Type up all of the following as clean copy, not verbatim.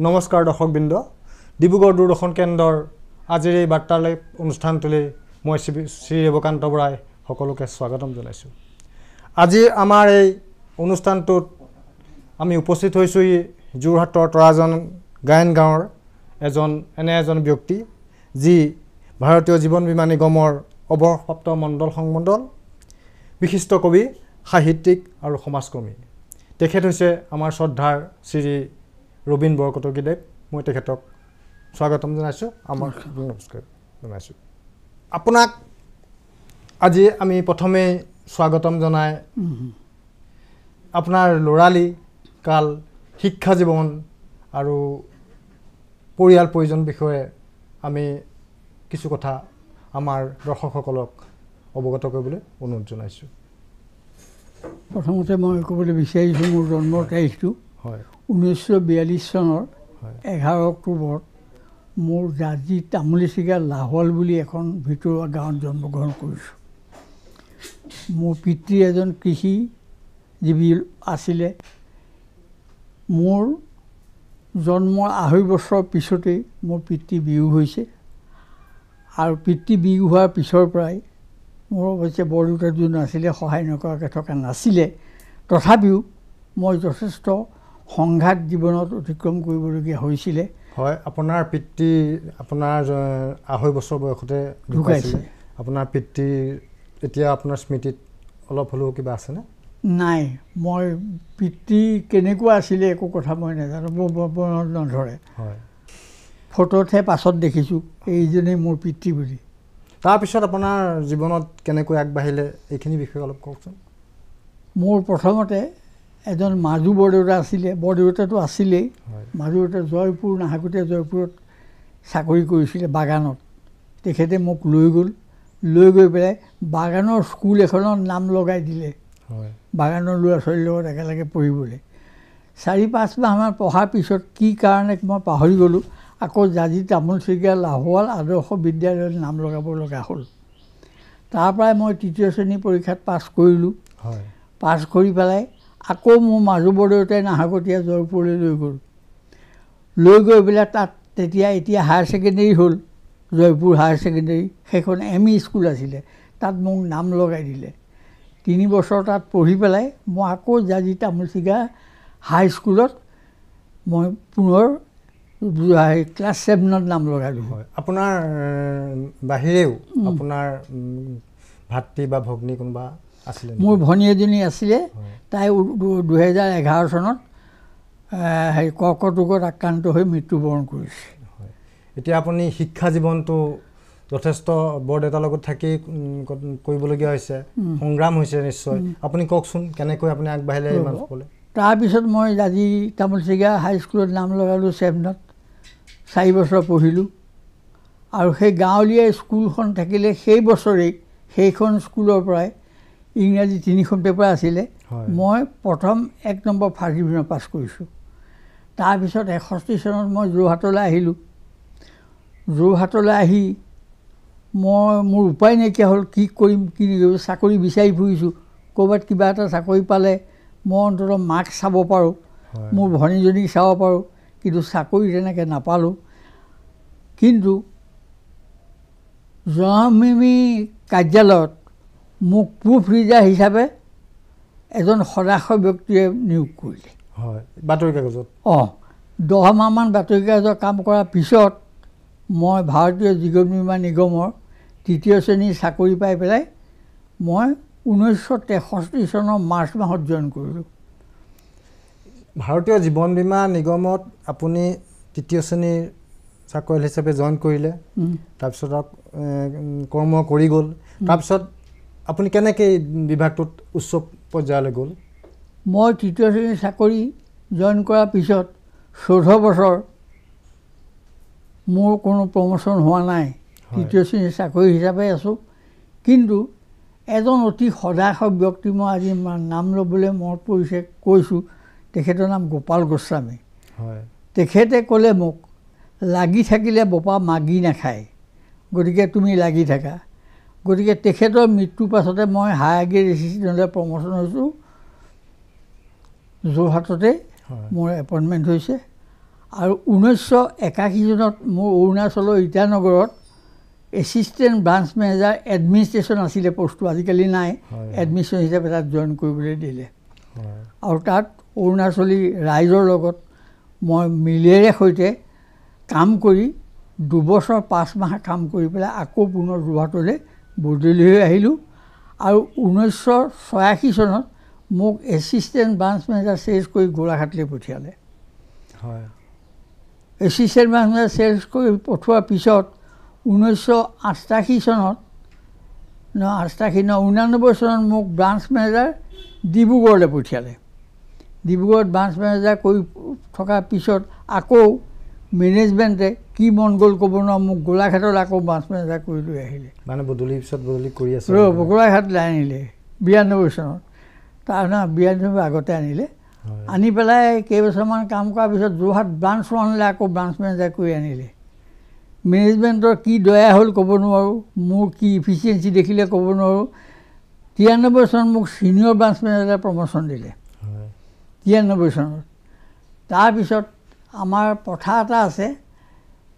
নমস্কাৰ দৰ্শকবৃন্দ ডিব্ৰুগড় দূৰদৰ্শন কেন্দ্ৰৰ আজিৰ এই বাৰ্তালাপ অনুষ্ঠানটোলৈ মই শ্ৰী ৰেৱকান্ত বৰাই সকলোকে স্বাগতম জনাইছোঁ। আজি আমাৰ এই অনুষ্ঠানটোত আমি উপস্থিত হৈছোঁ যোৰহাটৰ তৰাজন গায়ন গাঁৱৰ এজন ব্যক্তি যি ভাৰতীয় জীৱন বীমা নিগমৰ অৱসৰপ্ৰাপ্ত মণ্ডল সংমণ্ডল বিশিষ্ট কবি সাহিত্যিক আৰু সমাজকৰ্মী। তেখেত হৈছে আমাৰ শ্ৰদ্ধাৰ শ্ৰী ৰবীন বৰকটকীদেৱ। মই তেখেতক স্বাগতম জনাইছোঁ, আমাৰ নমস্কাৰ জনাইছোঁ। আপোনাক আজি আমি প্ৰথমে স্বাগতম জনাই আপোনাৰ ল'ৰালি কাল, শিক্ষা জীৱন আৰু পৰিয়াল প্ৰয়োজন বিষয়ে আমি কিছু কথা আমাৰ দৰ্শকসকলক অৱগত কৰিবলৈ অনুৰোধ জনাইছোঁ। প্ৰথমতে মই ক'বলৈ বিচাৰিছোঁ মোৰ জন্মৰ তাৰিখটো 1942 চনৰ 11 অক্টোবৰত মোৰ জাজি তামুলীচিগা লাহোৱাল বুলি এখন ভিতৰুৱা গাঁৱত জন্মগ্ৰহণ কৰিছোঁ। মোৰ পিতৃ এজন কৃষিজীৱী আছিলে। মোৰ জন্মৰ 2.5 বছৰৰ পিছতেই মোৰ পিতৃ বিয়োগ হৈছে আৰু পিতৃ বিয়োগ হোৱাৰ পিছৰ পৰাই মোৰ অৱশ্যে বৰদেউতা যোন আছিলে সহায় নকৰাকৈ থকা নাছিলে, তথাপিও মই যথেষ্ট সংঘাত জীৱনত অতিক্ৰম কৰিবলগীয়া হৈছিলে। হয়, আপোনাৰ পিতৃ আপোনাৰ 2.5 বছৰ বয়সতে ঢুকাইছিলে। আপোনাৰ পিতৃ এতিয়া আপোনাৰ স্মৃতিত অলপ হ'লেও কিবা আছেনে? নাই, মই পিতৃ কেনেকুৱা আছিলে একো কথা মই নাজানো, মনত নধৰে। হয়, ফটোতহে পাছত দেখিছোঁ এইজনেই মোৰ পিতৃ বুলি। তাৰপিছত আপোনাৰ জীৱনত কেনেকৈ আগবাঢ়িলে এইখিনি বিষয়ে অলপ কওকচোন। মোৰ প্ৰথমতে এজন মাজু বৰদেউতা আছিলে, বৰদেউতাটো আছিলেই। মাজুদেউতা জয়পুৰ নাহাকোটীয়া জয়পুৰত চাকৰি কৰিছিলে বাগানত। তেখেতে মোক লৈ গৈ পেলাই বাগানৰ স্কুল এখনত নাম লগাই দিলে, বাগানৰ ল'ৰা ছোৱালীৰ লগত একেলগে পঢ়িবলৈ। 4-5 মাহমান পঢ়াৰ পিছত কি কাৰণে মই পাহৰি গ'লোঁ, আকৌ জাজি তামুলচিগা লাহোৱাল আদৰ্শ বিদ্যালয়ত নাম লগাব লগা হ'ল। তাৰ পৰাই মই 3য় শ্ৰেণী পৰীক্ষাত পাছ কৰিলোঁ। পাছ কৰি পেলাই আকৌ মোৰ মাজু বৰদেউতাই নাহাকোটীয়া জয়পুৰলৈ লৈ গৈ পেলাই তাত এতিয়া হায়াৰ ছেকেণ্ডেৰী হ'ল, জয়পুৰ হায়াৰ ছেকেণ্ডেৰী। সেইখন ME স্কুল আছিলে, তাত মোক নাম লগাই দিলে। 3 বছৰ তাত পঢ়ি পেলাই মই আকৌ জাজি তামুলচিগা হাইস্কুলত মই পুনৰ ক্লাছ 7ত নাম লগালোঁ। আপোনাৰ বাহিৰেও আপোনাৰ ভাতৃ বা ভগ্নী কোনোবা আছিলে? মোৰ ভনী এজনী আছিলে, তাই 2011 চনত কৰ্কট ৰোগত আক্ৰান্ত হৈ মৃত্যুবৰণ কৰিছে। এতিয়া আপুনি শিক্ষা জীৱনটো যথেষ্ট বৰদেউতাৰ লগত থাকি কৰিবলগীয়া হৈছে, সংগ্ৰাম হৈছে নিশ্চয়। আপুনি কওকচোন কেনেকৈ আপুনি আগবাঢ়িলে ইমান সকলে? তাৰপিছত মই জাজি তামুলচিগা হাইস্কুলত নাম লগালোঁ 7ত, 4 বছৰ পঢ়িলোঁ। আৰু সেই গাঁৱলীয়া স্কুলখন থাকিলে সেই বছৰেই সেইখন স্কুলৰ পৰাই ইংৰাজী 3খন পেপাৰ আছিলে। মই প্ৰথম 1 নম্বৰ ফাৰ্ষ্ট ডিভিজন পাছ কৰিছোঁ। তাৰপিছত 61 চনত মই যোৰহাটলৈ আহিলোঁ। যোৰহাটলৈ আহি মোৰ উপায় নাইকিয়া হ'ল, কি কৰিম কি নকৰিম, চাকৰি বিচাৰি ফুৰিছোঁ। ক'ৰবাত কিবা এটা চাকৰি পালে মই অন্ততঃ মাক চাব পাৰোঁ, মোৰ ভনীজনীক চাব পাৰোঁ, কিন্তু চাকৰি তেনেকৈ নাপালোঁ। কিন্তু জনমভূমি কাৰ্যালয়ত মোক প্ৰুফ ৰিডাৰ হিচাপে এজন সদাশয় ব্যক্তিয়ে নিয়োগ কৰিলে। বাতৰি কাগজত? 10 মাহমান বাতৰি কাগজত কাম কৰাৰ পিছত মই ভাৰতীয় জীৱন বীমা নিগমৰ 3য় শ্ৰেণীৰ চাকৰি পাই পেলাই মই 1963 চনৰ মাৰ্চ মাহত জইন কৰিলোঁ। ভাৰতীয় জীৱন বীমা নিগমত আপুনি 3য় শ্ৰেণীৰ চাকৰি হিচাপে জইন কৰিলে, তাৰপিছত কৰ্ম কৰি গ'ল। তাৰপিছত আপুনি কেনেকৈ বিভাগটোত উচ্চ পৰ্যায়লৈ গ'ল? মই 3য় শ্ৰেণীৰ চাকৰি জইন কৰাৰ পিছত 14 বছৰ মোৰ কোনো প্ৰমোশ্যন হোৱা নাই, 3য় শ্ৰেণীৰ চাকৰি হিচাপে আছোঁ। কিন্তু এজন অতি সদাশয় ব্যক্তি মই আজি নাম ল'বলৈ মনত পৰিছে কৈছোঁ, তেখেতৰ নাম গোপাল গোস্বামী। তেখেতে ক'লে মোক, লাগি থাকিলে বোপা মাগি নাখায়, গতিকে তুমি লাগি থাকা। গতিকে তেখেতৰ মৃত্যুৰ পাছতে মই হায়াৰ গ্ৰেড এছিষ্টেণ্টলৈ প্ৰমোশ্যন হৈছোঁ। যোৰহাটতে মোৰ এপইণ্টমেণ্ট হৈছে আৰু 1981 চনত মোৰ অৰুণাচলৰ ইটানগৰত এছিষ্টেণ্ট ব্ৰাঞ্চ মেনেজাৰ এডমিনিষ্ট্ৰেশ্যন আছিলে পষ্টটো, আজিকালি নাই, এডমিনিষ্ট্ৰেশ্যন হিচাপে তাত জইন কৰিবলৈ দিলে। আৰু তাত অৰুণাচলী ৰাইজৰ লগত মই মিলেৰে সৈতে কাম কৰি 2 বছৰ 5 মাহ কাম কৰি পেলাই আকৌ পুনৰ যোৰহাটলৈ বদলি হৈ আহিলোঁ। আৰু 1986 চনত মোক এছিষ্টেণ্ট ব্ৰাঞ্চ মেনেজাৰ চেঞ্জ কৰি গোলাঘাটলৈ পঠিয়ালে। এছিষ্টেণ্ট ব্ৰাঞ্চ মেনেজাৰ চেঞ্জ কৰি পঠোৱাৰ পিছত 1988 চনত 89 চনত মোক ব্ৰাঞ্চ মেনেজাৰ ডিব্ৰুগড়লৈ পঠিয়ালে। ডিব্ৰুগড়ত ব্ৰাঞ্চ মেনেজাৰ কৰি থকাৰ পিছত আকৌ মেনেজমেণ্টে কি মন গ'ল ক'ব নোৱাৰোঁ, মোক গোলাঘাটত আকৌ ব্ৰাঞ্চ মেনেজাৰ কৰি লৈ আহিলে। মানে বদলি পিছত বদলি কৰি আছে, গোলাঘাটলৈ আনিলে 92 চনত, তাৰ 92 আগতে আনিলে। আনি পেলাই কেইবছৰমান কাম কৰাৰ পিছত যোৰহাট ব্ৰাঞ্চ 1লৈ আকৌ ব্ৰাঞ্চ মেনেজাৰ কৰি আনিলে। মেনেজমেণ্টৰ কি দয়া হ'ল ক'ব নোৱাৰোঁ, মোৰ কি ইফিচিয়েঞ্চি দেখিলে ক'ব নোৱাৰোঁ। 93 চনত মোক ছিনিয়ৰ ব্ৰাঞ্চ মেনেজাৰ প্ৰমোশ্যন দিলে 93 চনত। তাৰপিছত আমাৰ প্ৰথা এটা আছে,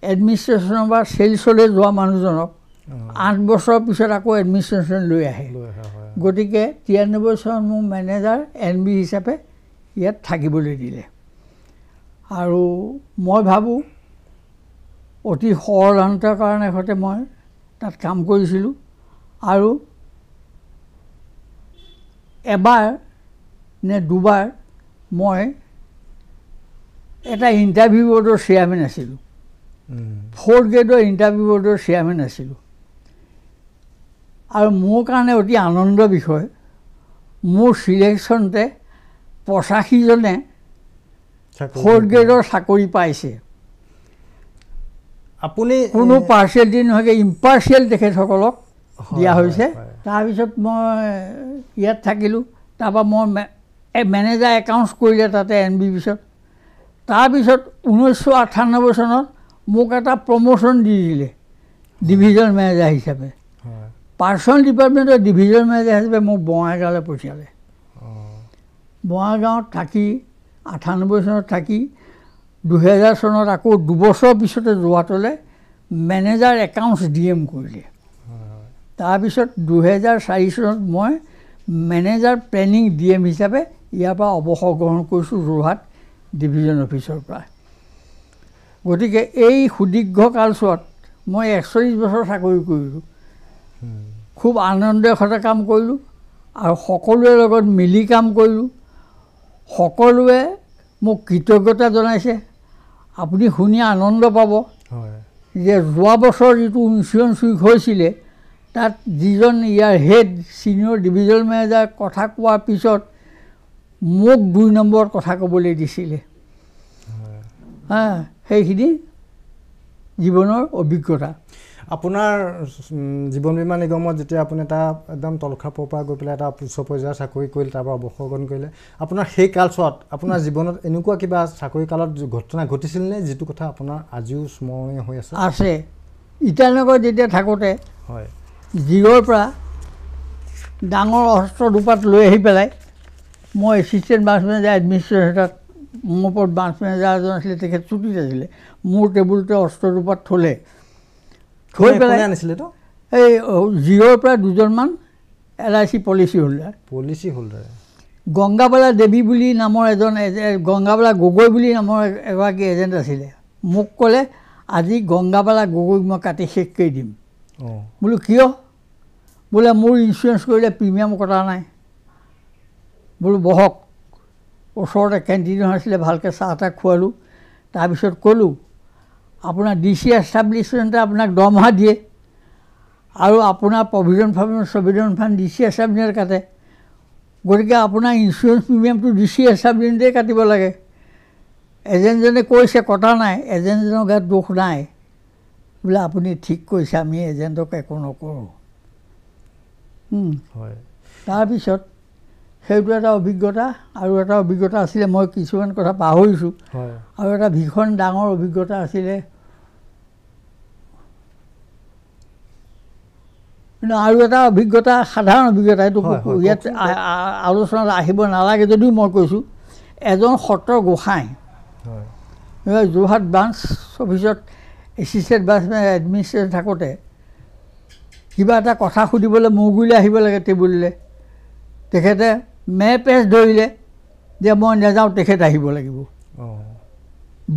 এডমিনিষ্ট্ৰেশ্যনৰ বা চেলছলৈ যোৱা মানুহজনক 8 বছৰৰ পিছত আকৌ এডমিনিষ্ট্ৰেশ্যন লৈ আহে। গতিকে 93 চনত মোক মেনেজাৰ NB হিচাপে ইয়াত থাকিবলৈ দিলে। আৰু মই ভাবোঁ অতি সৰলতাৰ কাৰণে সৈতে মই তাত কাম কৰিছিলোঁ। আৰু এবাৰ নে দুবাৰ মই এটা ইণ্টাৰভিউ বৰ্ডৰ চেয়াৰমেন আছিলোঁ, 4th গ্ৰেডৰ ইণ্টাৰভিউ বৰ্ডৰ চেয়াৰমেন আছিলোঁ। আৰু মোৰ কাৰণে অতি আনন্দৰ বিষয়, মোৰ চিলেকশ্যনতে 85জনে 4th গ্ৰেডৰ চাকৰি পাইছে। আপুনি কোনো পাৰ্চিয়েলিটি নোহোৱাকৈ ইম্পাৰ্চিয়েল তেখেতসকলক দিয়া হৈছে। তাৰপিছত মই ইয়াত থাকিলোঁ। তাৰপৰা মই মেনেজাৰ একাউণ্টছ কৰিলে তাতে NB পিছত। তাৰপিছত 1998 চনত মোক এটা প্ৰমোশ্যন দি দিলে ডিভিজন মেনেজাৰ হিচাপে। পাৰ্চনেল ডিপাৰ্টমেণ্টৰ ডিভিজন মেনেজাৰ হিচাপে মোক বঙাইগাঁৱলৈ পঠিয়ালে। বঙাইগাঁৱত থাকি 98 চনত থাকি 2000 চনত আকৌ 2 বছৰৰ পিছতে যোৰহাটলৈ মেনেজাৰ একাউণ্টছ DM কৰিলে। তাৰপিছত 2004 চনত মই মেনেজাৰ প্লেনিং DM হিচাপে ইয়াৰ পৰা অৱসৰ গ্ৰহণ কৰিছোঁ যোৰহাট ডিভিজন অফিচৰ পৰা। গতিকে এই সুদীৰ্ঘ কালছোৱাত মই 41 বছৰ চাকৰি কৰিলোঁ। খুব আনন্দেৰ সৈতে কাম কৰিলোঁ আৰু সকলোৰে লগত মিলি কাম কৰিলোঁ। সকলোৱে মোক কৃতজ্ঞতা জনাইছে। আপুনি শুনি আনন্দ পাব যে যোৱা বছৰ যিটো ইঞ্চুৰেঞ্চ উইক হৈছিলে তাত যিজন ইয়াৰ হেড ছিনিয়ৰ ডিভিজন মেনেজাৰ কথা কোৱাৰ পিছত মোক 2 নম্বৰত কথা ক'বলৈ দিছিলে। সেইখিনি জীৱনৰ অভিজ্ঞতা। আপোনাৰ জীৱন বীমা নিগমত যেতিয়া আপুনি এটা একদম তলখাপৰ পৰা গৈ পেলাই এটা উচ্চ পৰ্যায়ৰ চাকৰি কৰিলে, তাৰ পৰা অৱসৰ গ্ৰহণ কৰিলে, আপোনাৰ সেই কালছোৱাত আপোনাৰ জীৱনত এনেকুৱা কিবা চাকৰি কালত ঘটনা ঘটিছিল নে যিটো কথা আপোনাৰ আজিও স্মৰণীয় হৈ আছে? আছে। ইটানগৰত যেতিয়া থাকোঁতে জিৰৰ পৰা ডাঙৰ অস্ত্ৰ দুপাত লৈ আহি পেলাই মই এছিষ্টেণ্ট ব্ৰাঞ্চ মেনেজাৰ এডমিনিষ্ট্ৰেশ্যন তাত মোৰ ওপৰত ব্ৰাঞ্চ মেনেজাৰ এজন আছিলে, তেখেত ছুটিত আছিলে। মোৰ টেবুলতে অস্ত্ৰ দুপাত থ'লে। থৈ পেলাই আনিছিলেতো এই জিৰৰ পৰা 2জনমান LIC পলিচি হোল্ডাৰ গংগাবালা দেৱী বুলি নামৰ এজন গংগাবালা গগৈ বুলি নামৰ এগৰাকী এজেণ্ট আছিলে। মোক ক'লে আজি গংগাবালা গগৈক মই কাটি শেষ কৰি দিম। বোলো কিয়? বোলে মোৰ ইঞ্চুৰেঞ্চ কৰিলে প্ৰিমিয়াম কটা নাই। বোলো বহক। ওচৰতে কেণ্টিন আছিলে, ভালকৈ চাহ তাহ খোৱালোঁ। তাৰপিছত ক'লোঁ আপোনাৰ DC এষ্টাব্লিছমেণ্টে আপোনাক দৰমহা দিয়ে আৰু আপোনাৰ প্ৰভিডেণ্ট ফাণ্ড DC এষ্টাব্লিছমেণ্টে কাটে। গতিকে আপোনাৰ ইঞ্চুৰেঞ্চ প্ৰিমিয়ামটো DC এষ্টাব্লিছমেণ্টেই কাটিব লাগে। এজেণ্টজনে কৈছে কটা নাই, এজেণ্টজনৰ গাত দোষ নাই। বোলে আপুনি ঠিক কৈছে, আমি এজেণ্টক একো নকৰোঁ। তাৰপিছত সেইটো এটা অভিজ্ঞতা। আৰু এটা অভিজ্ঞতা আছিলে, মই কিছুমান কথা পাহৰিছোঁ। আৰু এটা ভীষণ ডাঙৰ অভিজ্ঞতা আছিলে। কিন্তু আৰু এটা অভিজ্ঞতা, সাধাৰণ অভিজ্ঞতা, এইটো ইয়াত আলোচনাত আহিব নালাগে যদিও মই কৈছোঁ। এজন সত্ৰ গোসাঁই যোৰহাট ব্ৰাঞ্চ অফিচত এছিষ্টেণ্ট ব্ৰাঞ্চ এডমিনিষ্ট্ৰেশ্যন থাকোঁতে কিবা এটা কথা সুধিবলৈ মোৰ গুৰিলৈ আহিব লাগে টেবুললৈ। তেখেতে পেচ ধৰিলে যে মই নাযাওঁ, তেখেত আহিব লাগিব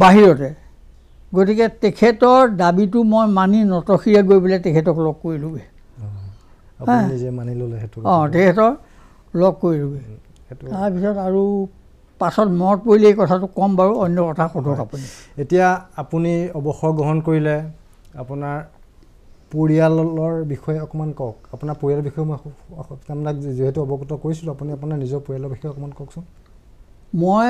বাহিৰতে। গতিকে তেখেতৰ দাবীটো মই মানি নতশিৰে গৈ পেলাই তেখেতক লগ কৰিলোঁগৈ। তেখেতৰ লগ কৰিলোঁগৈ। তাৰপিছত আৰু পাছত মনত পৰিলে এই কথাটো ক'ম বাৰু, অন্য কথা সোধক আপুনি। এতিয়া আপুনি অৱসৰ গ্ৰহণ কৰিলে, আপোনাৰ পৰিয়ালৰ বিষয়ে অকণমান কওক। আপোনাৰ পৰিয়ালৰ বিষয়ে মই আপোনাক যিহেতু অৱগত কৰিছিলোঁ, আপুনি আপোনাৰ নিজৰ পৰিয়ালৰ বিষয়ে অকণমান কওকচোন। মই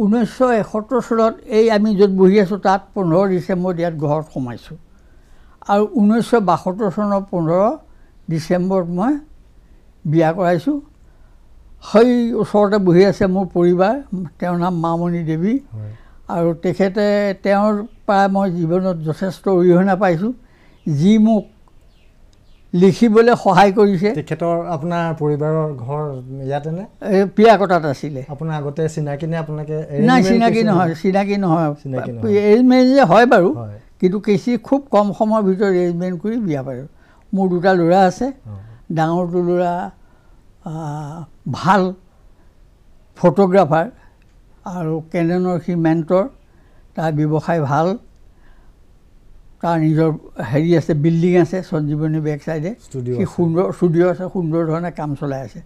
1971 চনত এই আমি য'ত বহি আছোঁ তাত 15 ডিচেম্বৰত ইয়াত ঘৰত সোমাইছোঁ, আৰু 1972 চনৰ 15 ডিচেম্বৰত মই বিয়া কৰাইছোঁ। সেই ওচৰতে বহি আছে মোৰ পৰিবাৰ, তেওঁৰ নাম মামণি দেৱী, আৰু তেখেতে তেওঁৰ পৰা মই জীৱনত যথেষ্ট অৰিহণা পাইছোঁ, যি মোক লিখিবলৈ সহায় কৰিছে। তেখেতৰ আপোনাৰ পৰিবাৰৰ ঘৰ ইয়াতেনে? পিয়াকটাত আছিলে। আপোনাৰ আগতে চিনাকি নে? আপোনাকে নাই, চিনাকি নহয়, চিনাকি নহয়। এৰেঞ্জমেৰেঞ্জে হয় বাৰু, কিন্তু কেচি খুব কম সময়ৰ ভিতৰত এৰেঞ্জমেণ্ট কৰি বিয়া পালোঁ। মোৰ 2টা ল'ৰা আছে। ডাঙৰটো ল'ৰা ভাল ফটোগ্ৰাফাৰ আৰু কেননৰ সি মেণ্টৰ, তাৰ ব্যৱসায় ভাল, তাৰ নিজৰ হেৰি আছে, বিল্ডিং আছে সঞ্জীৱনী বেক চাইডে, সি সুন্দৰ ষ্টুডিঅ' আছে, সুন্দৰ ধৰণে কাম চলাই আছে।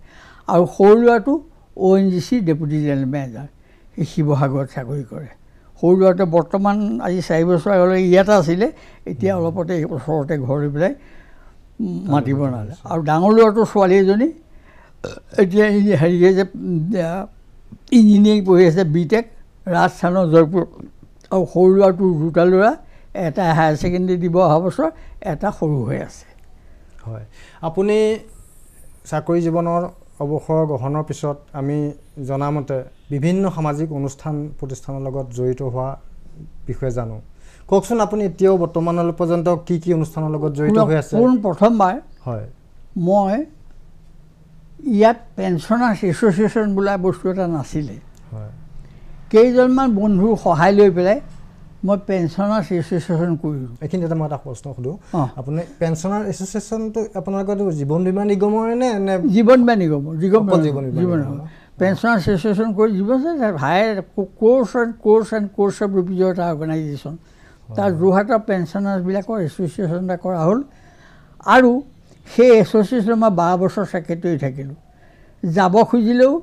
আৰু সৰু ল'ৰাটো ONGC ডেপুটি জেনেৰেল মেনেজাৰ, সি শিৱসাগৰত চাকৰি কৰে। সৰু ল'ৰাটোৱে বৰ্তমান আজি 4 বছৰ আগলৈ ইয়াতে আছিলে, এতিয়া অলপতে ওচৰতে ঘৰ লৈ পেলাই মাটি বনালে। আৰু ডাঙৰ ল'ৰাটোৰ ছোৱালী এজনী এতিয়া হেৰি যে ইঞ্জিনিয়াৰিং পঢ়ি আছে, BTech, ৰাজস্থানৰ জয়পুৰ। আৰু সৰু ল'ৰাটোৰ 2টা ল'ৰা, এটা হায়াৰ ছেকেণ্ডেৰী দিব অহা বছৰ, এটা সৰু হৈ আছে। হয়, আপুনি চাকৰি জীৱনৰ অৱসৰ গ্ৰহণৰ পিছত আমি জনামতে বিভিন্ন সামাজিক অনুষ্ঠান প্ৰতিষ্ঠানৰ লগত জড়িত হোৱা বিষয়ে জানো। কওকচোন আপুনি এতিয়াও বৰ্তমানলৈ পৰ্যন্ত কি কি অনুষ্ঠানৰ লগত জড়িত হৈ আছে? প্ৰথমবাৰ হয় মই ইয়াত পেঞ্চনাৰ্ছ এছ'চিয়েশ্যন বোলা বস্তু এটা নাছিলে। কেইজনমান বন্ধুৰ সহায় লৈ পেলাই মই পেঞ্চনাৰ্ছ এছ'চিয়েশ্যন কৰিলোঁ। এইখিনিতে মই এটা প্ৰশ্ন সোধোঁ, আপুনি পেঞ্চনাৰ এছ'চিয়েশ্যনটো আপোনালোকৰ জীৱন বীমা নিগমৰে নে? জীৱন বীমা নিগমৰ, জীৱন পেঞ্চনাৰ্ছ এছ'চিয়েশ্যন কৰি জীৱন হায়াৰ কোৰ্ছ অফ ৰুপিজৰ এটা অৰ্গেনাইজেশ্যন। তাৰ যোৰহাটৰ পেঞ্চনাৰ্ছবিলাকৰ এছ'চিয়েশ্যন এটা কৰা হ'ল, আৰু সেই এছ'চিয়েশ্যনৰ মই 12 বছৰ ছেক্ৰেটেৰী থাকিলোঁ। যাব খুজিলেও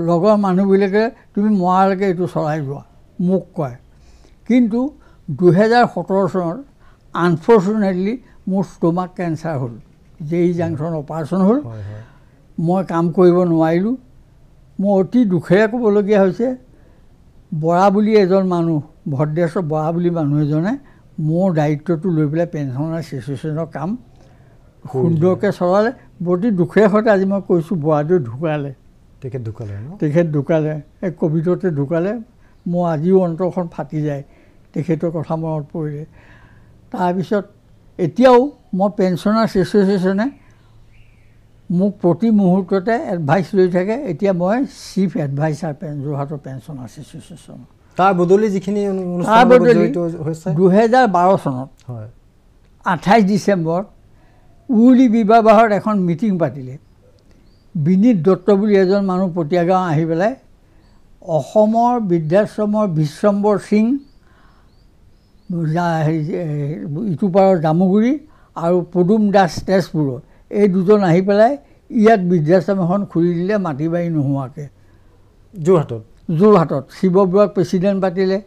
লগৰ মানুহবিলাকে তুমি মৰালৈকে এইটো চলাই যোৱা মোক কয়। কিন্তু 2017 চনত আনফৰ্চুনেটলি মোৰ ষ্টমাক কেঞ্চাৰ হ'ল, JE জাংচন অপাৰেশ্যন হ'ল, মই কাম কৰিব নোৱাৰিলোঁ। মই অতি দুখেৰে ক'বলগীয়া হৈছে, বৰা বুলি এজন মানুহ, ভদ্ৰেশ্বৰ বৰা বুলি মানুহ এজনে মোৰ দায়িত্বটো লৈ পেলাই পেঞ্চনাৰ্ছ এছ'চিয়েশ্যনৰ কাম সুন্দৰকৈ চলালে। অতি দুখেৰে সৈতে আজি মই কৈছোঁ, বৰাটোৱে ঢুকালে। তেখেত ঢুকালে, এই ক'ভিডতে ঢুকালে। মোৰ আজিও অন্তৰখন ফাটি যায় তেখেতৰ কথা মনত পৰিলে। তাৰপিছত এতিয়াও মই পেঞ্চনাৰ্ছ এছ'চিয়েশ্যনে মোক প্ৰতি মুহূৰ্ততে এডভাইচ লৈ থাকে। এতিয়া মই চিফ এডভাইচাৰ যোৰহাটৰ পেঞ্চনাৰ্ছ এছ'চিয়েশ্যন। তাৰ বদলি যিখিনি 2012 চনত 28 ডিচেম্বৰত উৰুলি বিবাহত এখন মিটিং পাতিলে। বিনীত দত্ত বুলি এজন মানুহ পটীয়া গাঁও আহি পেলাই অসমৰ বৃদ্ধাশ্ৰমৰ বিশ্বম্বৰ সিং, ইটো পাৰৰ জামুগুৰি আৰু পদুম দাস তেজপুৰৰ, এই দুজন আহি পেলাই ইয়াত বৃদ্ধাশ্ৰম এখন খুলি দিলে মাটি বাৰী নোহোৱাকৈ। যোৰহাটত শিৱ বৰুৱাক প্ৰেচিডেণ্ট পাতিলে,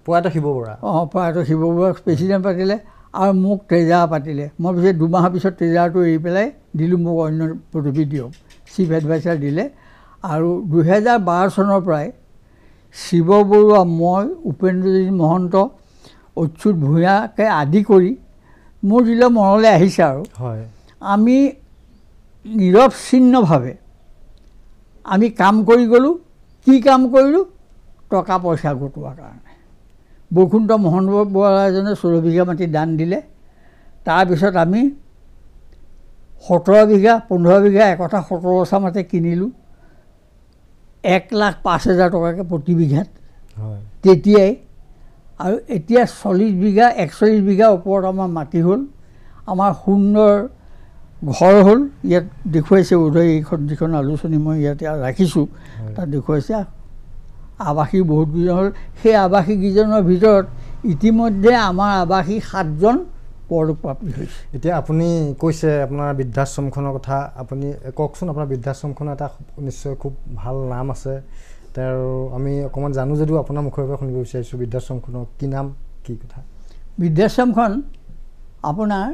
প্ৰয়াত শিৱ বৰুৱা প্ৰেচিডেণ্ট পাতিলে, আৰু মোক ট্ৰেজাৰাৰ পাতিলে। মই পিছত 2 মাহৰ পিছত ট্ৰেজাৰাৰটো এৰি পেলাই দিলোঁ, মোক অন্য পদবী দিয়ক, চিফ এডভাইচাৰ দিলে। আৰু 2012 চনৰ পৰাই শিৱ বৰুৱা, মই, উপেন্দ্ৰজিৎ মহন্ত, অচ্যুত ভূঞাকে আদি কৰি মোৰ যিবিলাক মনলৈ আহিছে আৰু আমি নিৰৱচ্ছিন্নভাৱে আমি কাম কৰি গ'লোঁ। কি কাম কৰিলোঁ? টকা পইচা গোটোৱাৰ কাৰণে। বৈকুণ্ঠ মহন্ত বৰুৱা এজনে 16 বিঘা মাটি দান দিলে। তাৰপিছত আমি 17 বিঘা 15 বিঘা একঠা 17 মাটি কিনিলোঁ, 1,05,000 টকাকৈ প্ৰতি বিঘাত। তেতিয়াই। আৰু এতিয়া 40 বিঘা 41 বিঘা ওপৰত আমাৰ মাটি হ'ল, আমাৰ সুন্দৰ ঘৰ হ'ল। ইয়াত দেখুৱাইছে বোধহয় এইখন যিখন আলোচনী মই ইয়াতে ৰাখিছোঁ তাত দেখুৱাইছে আৱাসী বহুতকেইজন হ'ল। সেই আৱাসীকেইজনৰ ভিতৰত ইতিমধ্যে আমাৰ আৱাসী 7জন পৰলোকপ্ৰাপ্তি হৈছে। এতিয়া আপুনি কৈছে আপোনাৰ বৃদ্ধাশ্ৰমখনৰ কথা, আপুনি কওকচোন আপোনাৰ বৃদ্ধাশ্ৰমখনৰ এটা নিশ্চয় খুব ভাল নাম আছে, আৰু আমি অকণমান জানো যদিও আপোনাৰ মুখৰ পৰা শুনিব বিচাৰিছোঁ বৃদ্ধাশ্ৰমখনৰ কি নাম, কি কথা? বৃদ্ধাশ্ৰমখন আপোনাৰ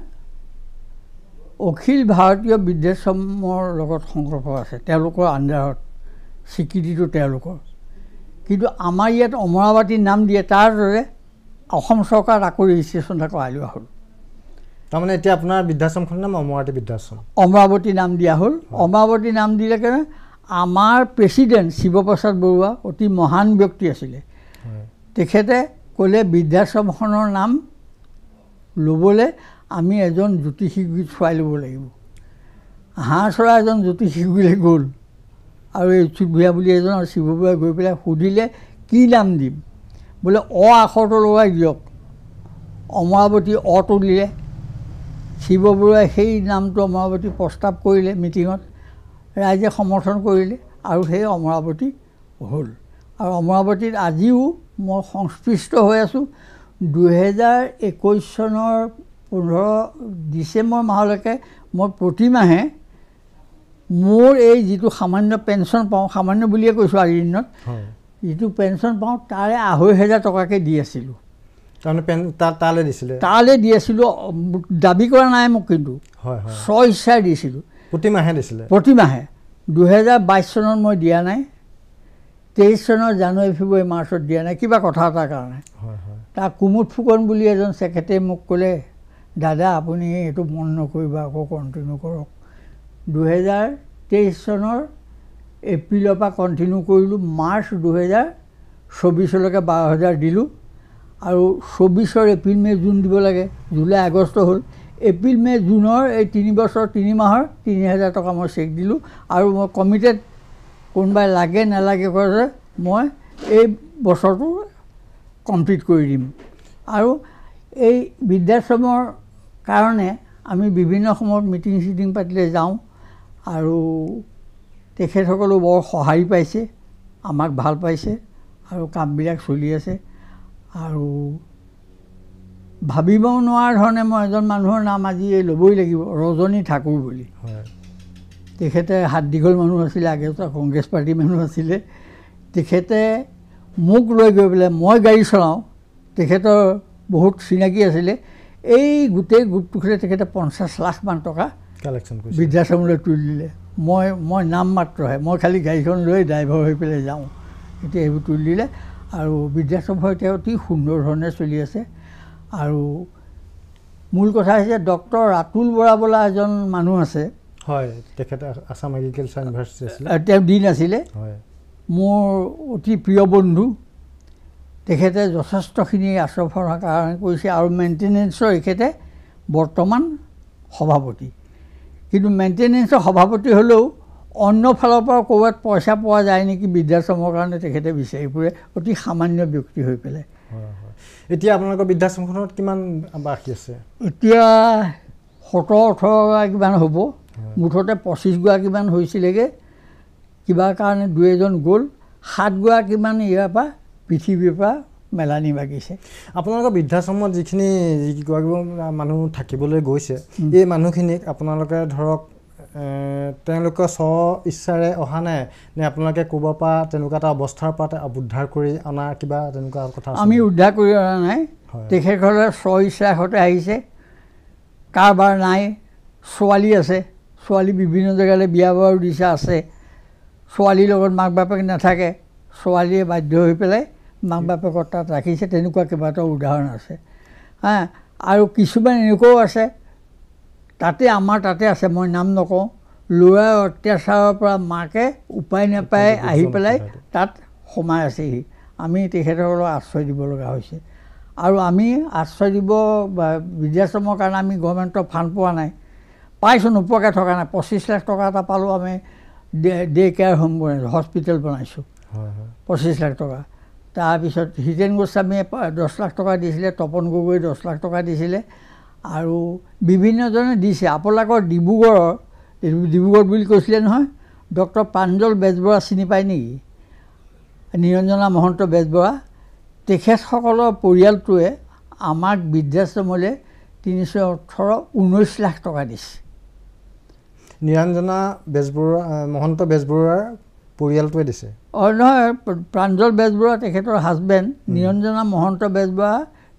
অখিল ভাৰতীয় বৃদ্ধাশ্ৰমৰ লগত সংকল্প আছে, তেওঁলোকৰ আণ্ডাৰত স্বীকৃতিটো তেওঁলোকৰ। কিন্তু আমাৰ ইয়াত অমৰাৱতী নাম দিয়ে, তাৰ দৰে অসম চৰকাৰত আকৌ ৰেজিষ্ট্ৰেশ্যন এটা কৰাই লোৱা হ'ল। তাৰমানে এতিয়া আপোনাৰ বৃদ্ধাশ্ৰমখনৰ নাম অমৰাৱতী বৃদ্ধাশ্ৰম, অমৰাৱতী নাম দিয়া হ'ল। অমৰাৱতী নাম দিলে কাৰণে আমাৰ প্ৰেচিডেণ্ট শিৱপ্ৰসাদ বৰুৱা অতি মহান ব্যক্তি আছিলে, তেখেতে ক'লে বৃদ্ধাশ্ৰমখনৰ নাম ল'বলৈ আমি এজন জ্যোতিষীক চোৱাই ল'ব লাগিব। হাঁহ চৰা এজন জ্যোতিষীলৈ গ'ল, আৰু এই চুট ভূঞা বুলি এজন আৰু শিৱ বৰুৱাই গৈ পেলাই সুধিলে কি নাম দিম, বোলে আখৰটো লগাই দিয়ক। অমৰাৱতী অটো দিলে, শিৱ বৰুৱাই সেই নামটো অমৰাৱতী প্ৰস্তাৱ কৰিলে মিটিঙত, ৰাইজে সমৰ্থন কৰিলে আৰু সেই অমৰাৱতী হ'ল। আৰু অমৰাৱতীত আজিও মই সংস্পৃষ্ট হৈ আছোঁ। 2021 চনৰ 15 ডিচেম্বৰ মাহলৈকে মই প্ৰতিমাহে মোৰ এই যিটো সামান্য পেঞ্চন পাওঁ, সামান্য বুলিয়ে কৈছোঁ আজিৰ দিনত, যিটো পেঞ্চন পাওঁ তাৰে 2,500 টকাকৈ দি আছিলোঁ। তালৈ দিছিলে? তালৈ দি আছিলোঁ, দাবী কৰা নাই মোক, কিন্তু স্বইচ্ছাই দিছিলোঁ। প্ৰতিমাহে দিছিলে? প্ৰতিমাহে। 2022 চনত মই দিয়া নাই, 23 চনৰ জানুৱাৰী ফেব্ৰুৱাৰী মাৰ্চত দিয়া নাই, কিবা কথা এটাৰ কাৰণে। তাৰ কুমুদ ফুকন বুলি এজন ছেক্ৰেটাৰীয়ে মোক ক'লে, দাদা আপুনি এইটো মন নকৰিব, আকৌ কণ্টিনিউ কৰক। 2023 চনৰ এপ্ৰিলৰ পৰা কণ্টিনিউ কৰিলোঁ, মাৰ্চ 2024লৈকে 12,000 দিলোঁ। আৰু 24 এপ্ৰিল মে' জুন দিব লাগে, জুলাই আগষ্ট হ'ল। এপ্ৰিল মে' জুনৰ এই 3 বছৰ 3 মাহৰ 3,000 টকা মই চেক দিলোঁ। আৰু মই কমিটেড, কোনোবাই লাগে নালাগে কৰে মই এই বছৰটো কমপ্লিট কৰি দিম। আৰু এই বৃদ্ধাশ্ৰমৰ কাৰণে আমি বিভিন্ন সময়ত মিটিং চিটিং পাতিলে যাওঁ, আৰু তেখেতসকলেও বৰ সঁহাৰি পাইছে, আমাক ভাল পাইছে, আৰু কামবিলাক চলি আছে। আৰু ভাবিব নোৱাৰা ধৰণে মই এজন মানুহৰ নাম আজি ল'বই লাগিব, ৰজনী ঠাকুৰ বুলি। তেখেতে হাত দীঘল মানুহ আছিলে, আগতে কংগ্ৰেছ পাৰ্টীৰ মানুহ আছিলে। তেখেতে মোক লৈ গৈ পেলাই, মই গাড়ী চলাওঁ, তেখেতৰ বহুত চিনাকি আছিলে, এই গোটেই গ্ৰুপটোতে তেখেতে 50 লাখ মান টকা কালেকশ্যন কৰিছে, বৃদ্ধাশ্ৰমলৈ তুলি দিলে। মই নাম মাত্ৰহে, মই খালি গাড়ীখন লৈ ড্ৰাইভাৰ হৈ পেলাই যাওঁ, এতিয়া এইবোৰ তুলি দিলে। আৰু বৃদ্ধাশ্ৰম এতিয়া অতি সুন্দৰ ধৰণে চলি আছে। আৰু মূল কথা হৈছে ডক্টৰ ৰাতুল বৰা বোলা এজন মানুহ আছে, হয়, তেখেতে আছাম এগ্ৰিকালচাৰ ইউনিভাৰ্চিটি আছিলে, তেওঁ দিন আছিলে, মোৰ অতি প্ৰিয় বন্ধু। তেখেতে যথেষ্টখিনি আশ্ৰমৰ কাৰণে কৰিছে, আৰু মেইনটেনেন্সৰ এখেতে বৰ্তমান সভাপতি। কিন্তু মেইনটেনেন্সৰ সভাপতি হ'লেও অন্য ফালৰ পৰা ক'ৰবাত পইচা পোৱা যায় নেকি বৃদ্ধাশ্ৰমৰ কাৰণে তেখেতে বিচাৰি ফুৰে, অতি সামান্য ব্যক্তি হৈ পেলাই। এতিয়া আপোনালোকৰ বৃদ্ধাশ্ৰমখনত কিমান বাসী আছে? এতিয়া 17-18 গৰাকীমান হ'ব, মুঠতে 25 গৰাকীমান হৈছিলেগৈ, কিবা কাৰণে 2-এজন গ'ল, 7 গৰাকীমান ইয়াৰ পৰা পৃথিৱীৰ পৰা মেলানি বাগিছে। আপোনালোকৰ বৃদ্ধাশ্ৰমত যিখিনি যিগৰাকী মানুহ থাকিবলৈ গৈছে, এই মানুহখিনিক আপোনালোকে ধৰক তেওঁলোকে স্ব ইচ্ছাৰে অহা নাই নে আপোনালোকে ক'ৰবাৰ পৰা তেনেকুৱা এটা অৱস্থাৰ পৰা উদ্ধাৰ কৰি অনা কিবা তেনেকুৱা কথা? আমি উদ্ধাৰ কৰি অনা নাই, তেখেতসকলে স্ব ইচ্ছাসতে আহিছে। কাৰোবাৰ নাই, ছোৱালী আছে, ছোৱালী বিভিন্ন জেগালৈ বিয়া বাৰু দিছে, আছে। ছোৱালীৰ লগত মাক বাপেক নাথাকে, ছোৱালীয়ে বাধ্য হৈ পেলাই মাক বাপেকৰ তাত ৰাখিছে, তেনেকুৱা কেইবাটাও উদাহৰণ আছে। আৰু কিছুমান এনেকুৱাও আছে, আমাৰ তাতে আছে, মই নাম নকওঁ, ল'ৰাৰ অত্যাচাৰৰ পৰা মাকে উপায় নাপাই আহি পেলাই তাত সোমাই আছেহি। আমি তেখেতসকলক আশ্ৰয় দিব লগা হৈছে। আৰু আমি আশ্ৰয় দিব বৃদ্ধাশ্ৰমৰ কাৰণে আমি গভৰ্ণমেণ্টৰ ফাণ্ড পোৱা নাই, পাইছোঁ, নোপোৱাকৈ থকা নাই। 25 লাখ টকা এটা পালোঁ, আমি ডে কেয়াৰ হোম বনাইছোঁ, হস্পিটেল বনাইছোঁ, 25 লাখ টকা। তাৰপিছত হিতেন গোস্বামীয়ে 10 লাখ টকা দিছিলে, তপন গগৈয়ে 10 লাখ টকা দিছিলে আৰু বিভিন্নজনে দিছে। আপোনালোকৰ ডিব্ৰুগড় বুলি কৈছিলে নহয়, ডক্টৰ প্ৰাঞ্জল বেজবৰা চিনি পায় নেকি? নিৰঞ্জনা মহন্ত বেজবৰা, তেখেতসকলৰ পৰিয়ালটোৱে আমাক বৃদ্ধাশ্ৰমলৈ 19 লাখ টকা দিছে। নিৰঞ্জনা বেজবৰুৱা মহন্ত বেজবৰুৱাৰ পৰিয়ালটোৱে দিছে? নহয়, প্ৰাঞ্জল বেজবৰুৱা তেখেতৰ হাজবেণ্ড, নিৰঞ্জনা মহন্ত বেজবৰুৱা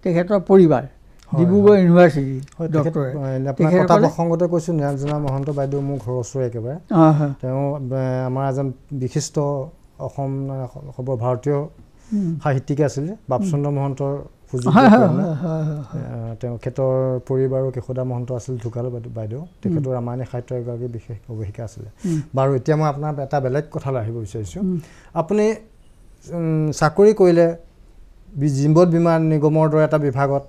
তেখেতৰ পৰিবাৰ, ডিব্ৰুগড় ইউনিভাৰ্চিটি ডক্টৰে। কথা প্ৰসংগতে কৈছোঁ, নিৰঞ্জনা মহন্ত বাইদেউ মোৰ ঘৰৰ ওচৰৰ একেবাৰে। তেওঁ আমাৰ এজন বিশিষ্ট অসম সৰ্বভাৰতীয় সাহিত্যিক আছিলে, বাপচন্দ্ৰ মহন্তৰ তেখেতৰ পৰিবাৰো কেশদা মহন্ত আছিল, ঢুকাল বাইদেউ। তেখেতৰ ৰামায়ণী সাহিত্যৰ এগৰাকী বিশেষ অভিষিকা আছিলে। বাৰু এতিয়া মই আপোনাৰ এটা বেলেগ কথালৈ আহিব বিচাৰিছোঁ। আপুনি চাকৰি কৰিলে জীৱন বীমা নিগমৰ দৰে এটা বিভাগত,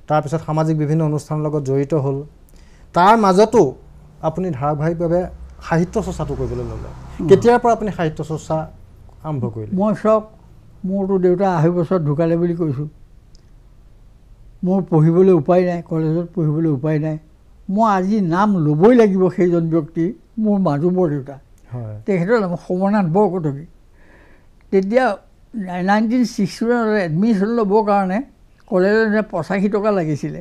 তাৰপিছত সামাজিক বিভিন্ন অনুষ্ঠানৰ লগত জড়িত হ'ল। তাৰ মাজতো আপুনি ধাৰাবাহিকভাৱে সাহিত্য চৰ্চাটো কৰিবলৈ ল'লে। কেতিয়াৰ পৰা আপুনি সাহিত্য চৰ্চা আৰম্ভ কৰিলে? মই চাওক, মোৰতো দেউতা 20 বছৰত ঢুকালে বুলি কৈছোঁ। মোৰ পঢ়িবলৈ উপায় নাই, কলেজত পঢ়িবলৈ উপায় নাই। মই আজি নাম ল'বই লাগিব সেইজন ব্যক্তি, মোৰ মাজু বৰদেউতা। তেখেতৰ নাম সোমনাথ বৰকটকী। তেতিয়া 1961 এডমিশ্যন ল'বৰ কাৰণে কলেজত 85 টকা লাগিছিলে।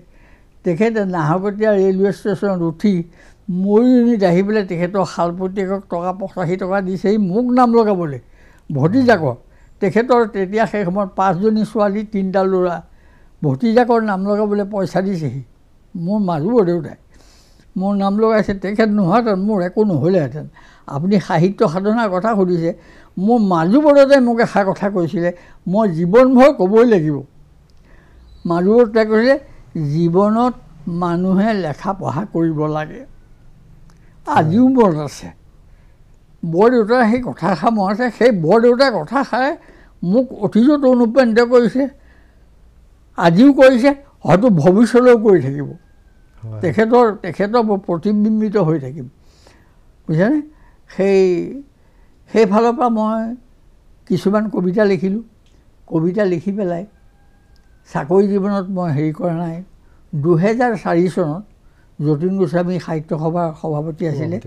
তেখেতে নাহৰকটীয়া ৰেলৱে ষ্টেচনত উঠি মৰিয়নিত আহি পেলাই তেখেতৰ শালপতীয়েকক টকা 85 টকা দিছেহি মোক নাম লগাবলৈ, ভতিজাকৰ। তেখেতৰ তেতিয়া সেই সময়ত 5জনী ছোৱালী, 3টা ল'ৰা। ভতিজাকৰ নাম লগাবলৈ পইচা দিছেহি। মোৰ মাজু বৰদেউতাই মোৰ নাম লগাইছে। তেখেত নোহোৱাহেঁতেন মোৰ একো নহ'লেহেঁতেন। আপুনি সাহিত্য সাধনাৰ কথা সুধিছে, মোৰ মাজু বৰদেউতাই মোক এষাৰ কথা কৈছিলে, মই জীৱনভৰ ক'বই লাগিব। মাজু বৰদেউতাই কৈছিলে, জীৱনত মানুহে লেখা পঢ়া কৰিব লাগে। আজিও মনত আছে বৰদেউতাৰ সেই কথাষাৰ মনত আছে। সেই বৰদেউতাৰ কথাষাৰে মোক অতীজত অনুপ্ৰাণিত কৰিছে, আজিও কৰিছে, হয়তো ভৱিষ্যতেও কৰি থাকিব। তেখেতৰ প্ৰতিবিম্বিত হৈ থাকিম, বুজিছেনে? সেইফালৰ পৰা মই কিছুমান কবিতা লিখিলোঁ। কবিতা লিখি পেলাই চাকৰি জীৱনত মই হেৰি কৰা নাই। 2004 চনত যতীন গোস্বামী সাহিত্য সভাৰ সভাপতি আছিলে,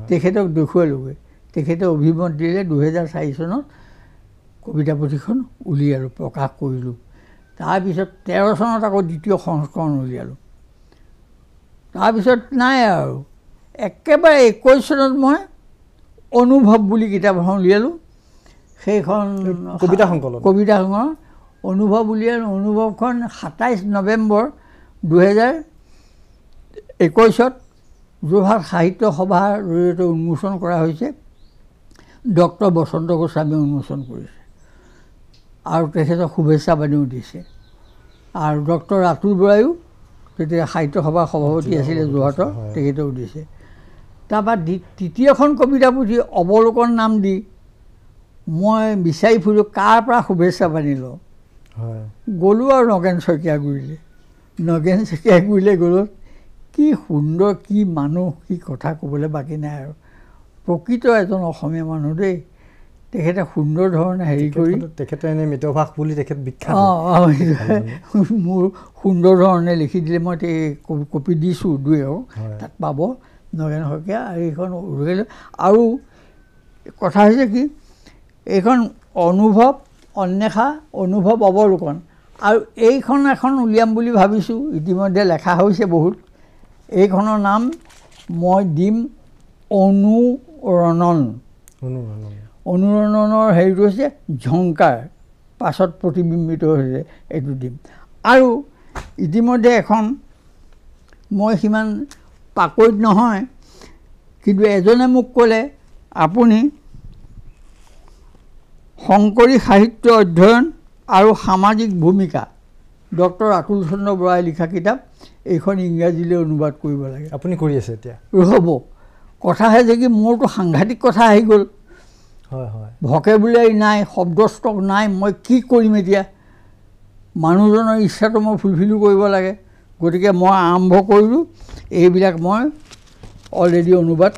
তেখেতক দেখুৱালোগৈ। তেখেতে অভিমত দিলে। 2004 চনত কবিতা পুথিখন উলিয়ালোঁ, প্ৰকাশ কৰিলোঁ। তাৰপিছত 13 চনত আকৌ দ্বিতীয় সংস্কৰণ উলিয়ালোঁ। তাৰপিছত নাই আৰু। একেবাৰে 21 চনত মই অনুভৱ বুলি কিতাপ এখন উলিয়ালোঁ। সেইখন কবিতা সংকলন অনুভৱ উলিয়ালোঁ। অনুভৱখন 27 নৱেম্বৰ 2021 যোৰহাট সাহিত্য সভাৰ জৰিয়তে উন্মোচন কৰা হৈছে। ডক্টৰ বসন্ত গোস্বামীয়ে উন্মোচন কৰিছে আৰু তেখেতক শুভেচ্ছা বাণীও দিছে। আৰু ডক্টৰ ৰাতুল বৰায়ো তেতিয়া সাহিত্য সভাৰ সভাপতি আছিলে যোৰহাটৰ, তেখেতেও দিছে। তাৰপৰা তৃতীয়খন কবিতা পুথি অৱলোকন নাম দি মই বিচাৰি ফুৰিলোঁ কাৰ পৰা শুভেচ্ছা বাণী লওঁ। গ'লোঁ আৰু নগেন শইকীয়াগুৰিলৈ গ'লোঁ। কি সুন্দৰ, কি মানুহ, কি কথা ক'বলৈ বাকী নাই আৰু। প্ৰকৃত এজন অসমীয়া মানুহ দেই। তেখেতে সুন্দৰ ধৰণে হেৰি কৰি, তেখেতে এনেই মিতভাষ বুলি তেখেত বিখ্যাত। মোৰ সুন্দৰ ধৰণে লিখি দিলে। মই কপি দিছোঁ দুই আৰু, তাত পাব নগেন শইকীয়া। আৰু এইখন উলিয়ালোঁ। আৰু কথা হৈছে কি, এইখন অনুভৱ অন্বেষা, অনুভৱ অৱলোকন। আৰু এইখন এখন উলিয়াম বুলি ভাবিছোঁ। ইতিমধ্যে লেখা হৈছে বহুত। এইখনৰ নাম মই দিম অনুৰণন। অনুৰণনৰ হেৰিটো হৈছে ঝংকাৰ, পাছত প্ৰতিবিম্বিত হৈছে, এইটো দিম। আৰু ইতিমধ্যে এখন মই সিমান পাকৈত নহয়, কিন্তু এজনে মোক ক'লে আপুনি শংকৰী সাহিত্য অধ্যয়ন আৰু সামাজিক ভূমিকা, ডক্টৰ ৰাতুল চন্দ্ৰ বৰাই লিখা কিতাপ, এইখন ইংৰাজীলৈ অনুবাদ কৰিব লাগে। আপুনি কৰি আছে এতিয়া? হ'ব। কথাহে যে কি, মোৰতো সাংঘাতিক কথা আহি গ'ল। ভকেবুলাৰী নাই, শব্দষ্টক নাই, মই কি কৰিম এতিয়া? মানুহজনৰ ইচ্ছাটো মই ফুলফিলো কৰিব লাগে। গতিকে মই আৰম্ভ কৰিলোঁ। এইবিলাক মই অলৰেডি অনুবাদ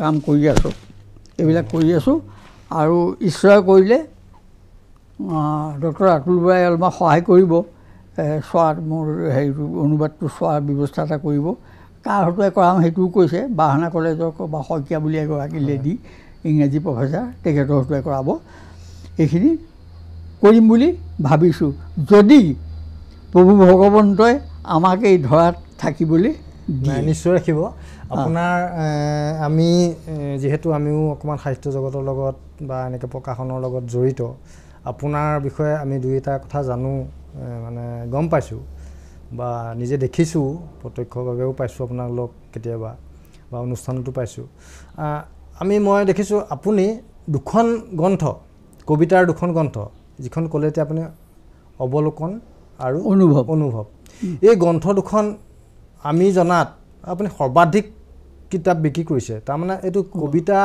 কাম কৰি আছোঁ, এইবিলাক কৰি আছোঁ। আৰু ঈশ্বৰে কৰিলে ডক্টৰ আতুল বৰাই অলপমান সহায় কৰিব চোৱাত মোৰ হেৰিটো অনুবাদটো চোৱাৰ ব্যৱস্থা এটা কৰিব কাৰ হতুৱাই কৰাম সেইটোও কৈছে বাহানা কলেজৰ বা শইকীয়া বুলি এগৰাকী লেডি ইংৰাজী প্ৰফেচাৰ তেখেতৰ হতুৱাই কৰাব এইখিনি কৰিম বুলি ভাবিছোঁ যদি প্ৰভু ভগৱন্তই আমাক এই ধৰাত থাকিবলৈ নিশ্চয় ৰাখিব আপোনাৰ আমি যিহেতু আমিও অকণমান সাহিত্য জগতৰ লগত বা এনেকৈ প্ৰকাশনৰ লগত জড়িত আপোনাৰ বিষয়ে আমি দুই এটা কথা জানো মানে গম পাইছোঁ বা নিজে দেখিছোঁ প্ৰত্যক্ষভাৱেও পাইছোঁ আপোনাক লগ কেতিয়াবা বা অনুষ্ঠানতো পাইছোঁ মই দেখিছোঁ আপুনি দুখন গ্ৰন্থ কবিতাৰ দুখন গ্ৰন্থ যিখন ক'লে এতিয়া আপুনি অৱলোকন আৰু অনুভৱ এই গ্ৰন্থ দুখন আমি জনাত আপুনি সৰ্বাধিক কিতাপ বিক্ৰী কৰিছে তাৰমানে এইটো কবিতা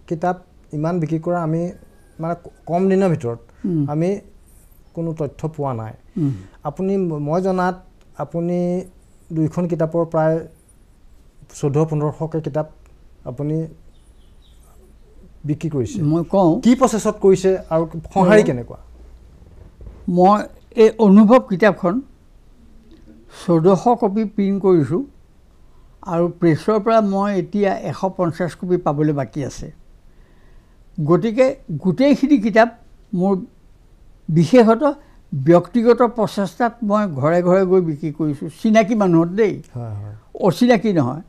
কিতাপ ইমান বিক্ৰী কৰা আমি মানে কম দিনৰ ভিতৰত আমি কোনো তথ্য পোৱা নাই আপুনি মই জনাত আপুনি দুইখন কিতাপৰ প্ৰায় 1400-1500কে কিতাপ আপুনি বিক্ৰী কৰিছে মই কওঁ কি প্ৰচেছত কৰিছে আৰু সঁহাৰি কেনেকুৱা মই এই অনুভৱ কিতাপখন 1400 কপি প্ৰিণ্ট কৰিছোঁ আৰু প্ৰেছৰ পৰা মই এতিয়া 150 কপি পাবলৈ বাকী আছে গতিকে গোটেইখিনি কিতাপ মোৰ বিশেষত ব্যক্তিগত প্ৰচেষ্টাত মই ঘৰে ঘৰে গৈ বিক্ৰী কৰিছোঁ চিনাকি মানুহত দেই অচিনাকি নহয়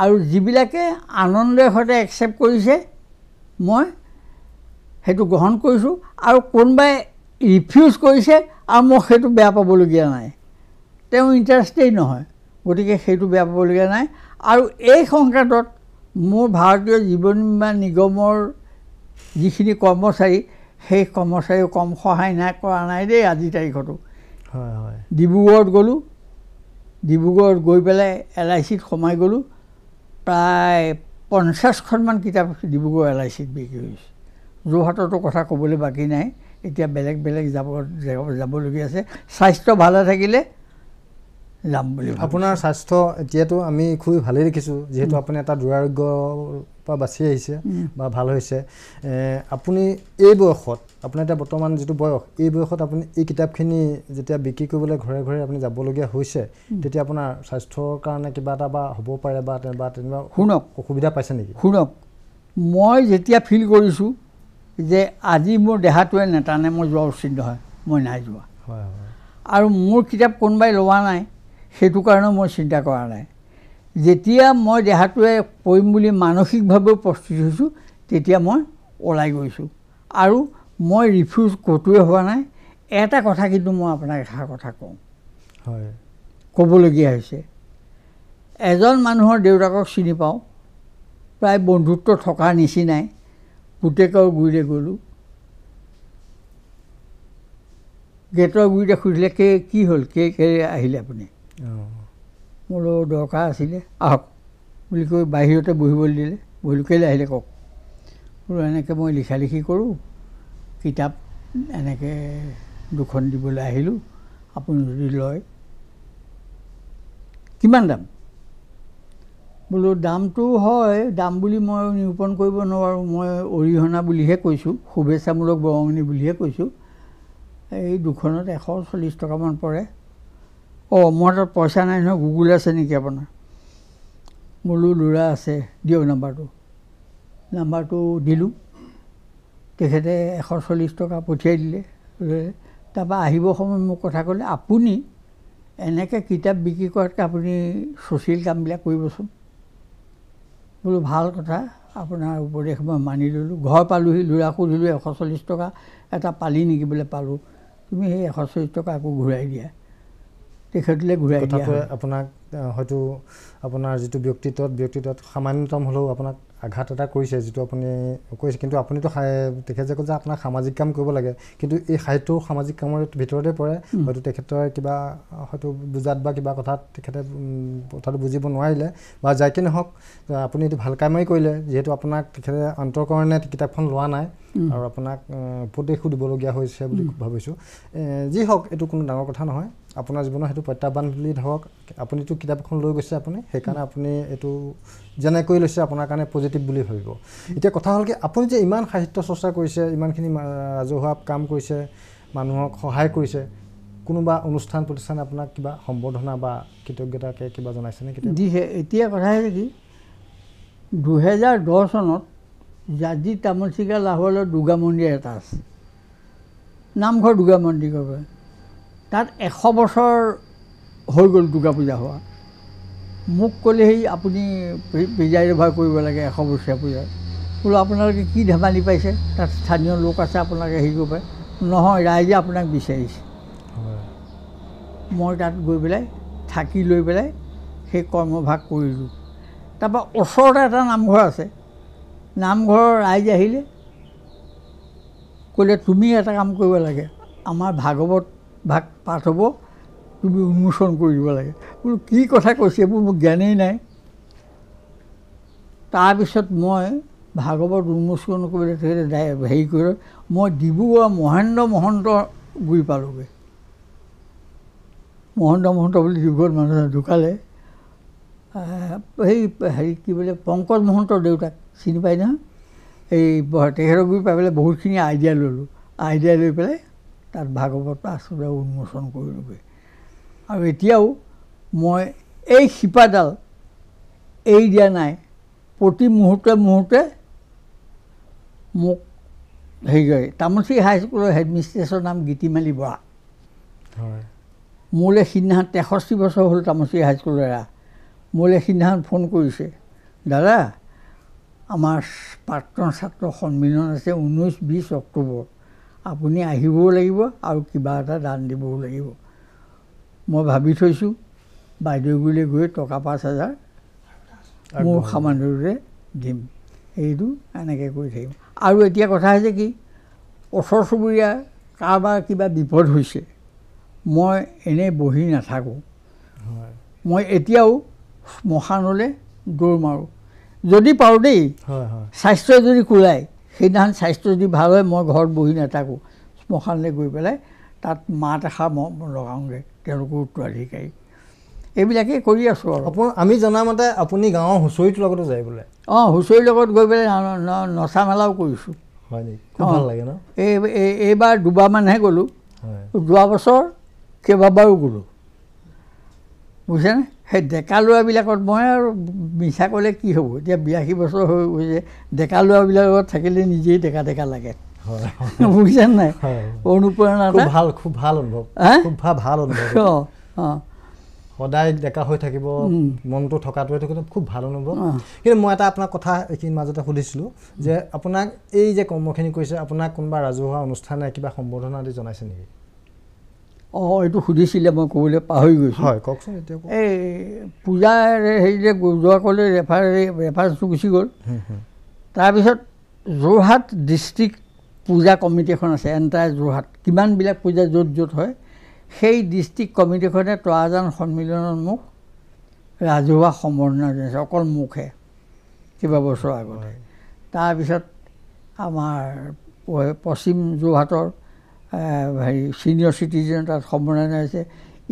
আৰু যিবিলাকে আনন্দেৰ সৈতে একচেপ্ট কৰিছে মই সেইটো গ্ৰহণ কৰিছোঁ আৰু কোনোবাই ৰিফিউজ কৰিছে আৰু মই সেইটো বেয়া পাবলগীয়া নাই তেওঁ ইণ্টাৰেষ্টেই নহয় গতিকে সেইটো বেয়া পাবলগীয়া নাই আৰু এই সংক্ৰান্তত মোৰ ভাৰতীয় জীৱন বীমা নিগমৰ যিখিনি কৰ্মচাৰী সেই কৰ্মচাৰীও কম সহায় নাই কৰা নাই দেই আজিৰ তাৰিখতো ডিব্ৰুগড়ত গ'লোঁ ডিব্ৰুগড়ত গৈ পেলাই LICত সোমাই গ'লোঁ প্ৰায় 50খনমান কিতাপ ডিব্ৰুগড় LICত বিক্ৰী হৈছে যোৰহাটতো কথা ক'বলৈ বাকী নাই এতিয়া বেলেগ বেলেগ যাবলগীয়া আছে স্বাস্থ্য ভালে থাকিলে যাম বুলি আপোনাৰ স্বাস্থ্য এতিয়াতো আমি খুব ভালেই দেখিছোঁ যিহেতু আপুনি এটা দুৰাৰোগ্যৰ পৰা বাচি আহিছে বা ভাল হৈছে আপুনি এই বয়সত আপোনাৰ এতিয়া বৰ্তমান যিটো বয়স এই বয়সত আপুনি এই কিতাপখিনি যেতিয়া বিক্ৰী কৰিবলৈ ঘৰে ঘৰে আপুনি যাবলগীয়া হৈছে তেতিয়া আপোনাৰ স্বাস্থ্যৰ কাৰণে কিবা এটা বা হ'ব পাৰে বা তেনেকুৱা শুনক অসুবিধা পাইছে নেকি শুনক মই যেতিয়া ফিল কৰিছোঁ যে আজি মোৰ দেহাটোৱে নেটানে মই যোৱা উচিত নহয় মই নাই যোৱা আৰু মোৰ কিতাপ কোনোবাই লোৱা নাই সেইটো কাৰণে মই চিন্তা কৰা নাই যেতিয়া মই দেহাটোৱে পঢ়িম বুলি মানসিকভাৱেও প্ৰস্তুত হৈছোঁ তেতিয়া মই ওলাই গৈছোঁ আৰু মই ৰিফিউজ ক'তোৱে হোৱা নাই এটা কথা কিন্তু মই আপোনাক এষাৰ কথা কওঁ ক'বলগীয়া হৈছে এজন মানুহৰ দেউতাকক চিনি পাওঁ প্ৰায় বন্ধুত্ব থকাৰ নিচিনাই পুতেকৰ গুৰিৰে গ'লোঁ গেটৰ গুৰিতে সুধিলে কি হ'ল কে আহিলে আপুনি মোৰো দৰকাৰ আছিলে আহক বুলি কৈ বাহিৰতে বহিবলৈ দিলে বহিলোঁ কেলৈ আহিলে কওক বোলো এনেকৈ মই লিখা লিখি কৰোঁ কিতাপ এনেকৈ দুখন দিবলৈ আহিলোঁ আপুনি যদি লয় কিমান দাম বোলো দামটো হয় দাম বুলি মই নিৰূপণ কৰিব নোৱাৰোঁ মই অৰিহণা বুলিহে কৈছোঁ শুভেচ্ছামূলক বৰঙণি বুলিহে কৈছোঁ এই দুখনত 140 টকামান পৰে মোৰ হাতত পইচা নাই নহয় গুগল আছে নেকি আপোনাৰ বোলো ল'ৰা আছে দিয়ক নাম্বাৰটো দিলোঁ তেখেতে 140 টকা পঠিয়াই দিলে তাৰপৰা আহিব সময়ত মোক কথা ক'লে আপুনি এনেকৈ কিতাপ বিক্ৰী কৰাতকৈ আপুনি ছ'চিয়েল কামবিলাক কৰিবচোন বোলো ভাল কথা আপোনাৰ উপদেশ মই মানি ল'লোঁ ঘৰ পালোঁহি ল'ৰাক সুধিলোঁ 140 টকা এটা পালি নেকি বোলে পালোঁ তুমি সেই 140 টকা আকৌ ঘূৰাই দিয়া তেখেতলৈ ঘূৰাই দিয়া আপোনাক হয়তো আপোনাৰ যিটো ব্যক্তিত্বত সামান্যতম হ'লেও আপোনাক আঘাত এটা কৰিছে যিটো আপুনি কৈছে কিন্তু আপুনিতো তেখেতে কৈছে আপোনাক সামাজিক কাম কৰিব লাগে কিন্তু এই সাহিত্যও সামাজিক কামৰ ভিতৰতে পৰে হয়তো তেখেতৰ কিবা হয়তো বুজাত বা কিবা কথাত তেখেতে কথাটো বুজিব নোৱাৰিলে বা যাই কি নহওক আপুনি এইটো ভাল কামেই কৰিলে যিহেতু আপোনাক তেখেতে অন্তৰকৰণে কিতাপখন লোৱা নাই আৰু আপোনাক উপদেশো দিবলগীয়া হৈছে বুলি ভাবিছোঁ যি হওক এইটো কোনো ডাঙৰ কথা নহয় আপোনাৰ জীৱনৰ সেইটো প্ৰত্যাহ্বান বুলি ধৰক আপুনিতো কিতাপ এখন লৈ গৈছে আপুনি সেইকাৰণে আপুনি এইটো যেনেকৈ লৈছে আপোনাৰ কাৰণে পজিটিভ বুলি ভাবিব এতিয়া কথা হ'ল কি আপুনি যে ইমান সাহিত্য চৰ্চা কৰিছে ইমানখিনি ৰাজহুৱা কাম কৰিছে মানুহক সহায় কৰিছে কোনোবা অনুষ্ঠান প্ৰতিষ্ঠানে আপোনাক কিবা সম্বৰ্ধনা বা কৃতজ্ঞতাকে কিবা জনাইছে নে কেতিয়া দিছে এতিয়া কথা হৈছে কি 2010 চনত জাজি তামোলচিকা লাহোৱালৰ দুৰ্গা মন্দিৰ এটা আছে নামঘৰ দুৰ্গা মন্দিৰ কয় তাত 100 বছৰ হৈ গ'ল দুৰ্গা পূজা হোৱা মোক ক'লে সেই আপুনি প্ৰিজাৰ্ভাৰ কৰিব লাগে 100 বছৰীয়া পূজা বোলো আপোনালোকে কি ধেমালি পাইছে তাত স্থানীয় লোক আছে আপোনালোকে হেৰি কৰিব পাৰে নহয় ৰাইজে আপোনাক বিচাৰিছে মই তাত গৈ পেলাই থাকি লৈ পেলাই সেই কৰ্মভাগ কৰিলোঁ তাৰপৰা ওচৰতে এটা নামঘৰ আছে নামঘৰৰ ৰাইজ আহিলে ক'লে তুমি এটা কাম কৰিব লাগে আমাৰ ভাগৱত ভাগ পাঠ হ'ব তুমি উন্মোচন কৰি দিব লাগে বোলো কি কথা কৈছে এইবোৰ মোক জ্ঞানেই নাই তাৰপিছত মই ভাগৱত উন্মোচন কৰিবলৈ হেৰি কৰি মই ডিব্ৰুগড় মহেন্দ্ৰ মহন্ত গৈ পালোগৈ মহেন্দ্ৰ মহন্ত বুলি ডিব্ৰুগড়ত মানুহ ঢুকালে সেই হেৰি কি বোলে পংকজ মহন্তৰ দেউতাক চিনি পাই নহয় এই তেখেতক গৈ পাই পেলাই বহুতখিনি আইডিয়া ল'লোঁ আইডিয়া লৈ পেলাই তাত ভাগৱত আচলতে উন্মোচন কৰিলোঁগৈ আৰু এতিয়াও মই এই শিপাডাল এৰি দিয়া নাই প্ৰতি মুহূৰ্তে মুহূৰ্তে মোক হেৰি কৰে তামোলচিকা হাইস্কুলৰ হেডমিষ্ট্ৰেছৰ নাম গীতিমালী বৰা হয় মোলৈ সিদিনাখন 63 বছৰ হ'ল তামোলচিকা হাইস্কুলৰ এৰা মোলৈ সিদিনাখন ফোন কৰিছে দাদা আমাৰ প্ৰাক্তন ছাত্ৰ সন্মিলন আছে 19-20 অক্টোবৰ আপুনি আহিবও লাগিব আৰু কিবা এটা দান দিবও লাগিব মই ভাবি থৈছোঁ বাইদেউগুৰিলৈ গৈ টকা 5,000 মোৰ সামান্যৰে দিম এইটো এনেকৈ কৰি থাকিম আৰু এতিয়া কথা হৈছে কি ওচৰ চুবুৰীয়া কাৰোবাৰ কিবা বিপদ হৈছে মই এনেই বহি নাথাকোঁ মই এতিয়াও শ্মশানলৈ দৌৰ মাৰোঁ যদি পাৰোঁ দেই স্বাস্থ্য যদি কোলায় সেইদিনাখন স্বাস্থ্য যদি ভাল হয় মই ঘৰত বহি নাথাকোঁ শ্মশানলৈ গৈ পেলাই তাত মাত এষাৰ মই লগাওঁগৈ তেওঁলোকৰ উত্তৰাধিকাৰী এইবিলাকেই কৰি আছোঁ আৰু আমি জনামতে আপুনি গাঁৱৰ হুঁচৰিটোৰ লগতো যায় বোলে অঁ হুঁচৰিৰ লগত গৈ পেলাই নচা মেলাও কৰিছোঁ হয় নেকি খুব ভাল লাগে ন এইবাৰ দুবাৰমানহে গ'লোঁ যোৱা বছৰ কেইবাবাৰো গ'লোঁ বুজিছেনে সেই ডেকা ল'ৰাবিলাকত মই আৰু মিছা ক'লে কি হ'ব এতিয়া 82 বছৰ হৈ গৈছে ডেকা ল'ৰাবিলাকত থাকিলে নিজেই ডেকা ডেকা লাগে বুজিছেনে নাই অনুপ্ৰেৰণা খুব ভাল অনুভৱ খুব ভাল অনুভৱ অঁ সদায় ডেকা হৈ থাকিব মনটো থকাটোৱে খুব ভাল অনুভৱ কিন্তু মই এটা আপোনাক কথা এইখিনি মাজতে সুধিছিলোঁ যে আপোনাক এই যে কৰ্মখিনি কৰিছে আপোনাক কোনোবা ৰাজহুৱা অনুষ্ঠানে কিবা সম্বৰ্ধনা দি জনাইছে নেকি অঁ এইটো সুধিছিলে মই ক'বলৈ পাহৰি গৈছোঁ হয় কওকচোন এতিয়া এই পূজাৰ হেৰি যে যোৱা ক'লে ৰেফাৰেঞ্চটো গুচি গ'ল তাৰপিছত যোৰহাট ডিষ্ট্ৰিক্ট পূজা কমিটি এখন আছে এণ্টায়াৰ যোৰহাট কিমানবিলাক পূজা য'ত য'ত হয় সেই ডিষ্ট্ৰিক্ট কমিটিখনে তৰাজান সন্মিলনত মোক ৰাজহুৱা সম্বৰ্ধনা জনাইছে অকল মুখে কেইবাবছৰ আগতে তাৰপিছত আমাৰ পশ্চিম যোৰহাটৰ হেৰি ছিনিয়ৰ চিটিজেন তাত সম্বৰ্ধনা জনাইছে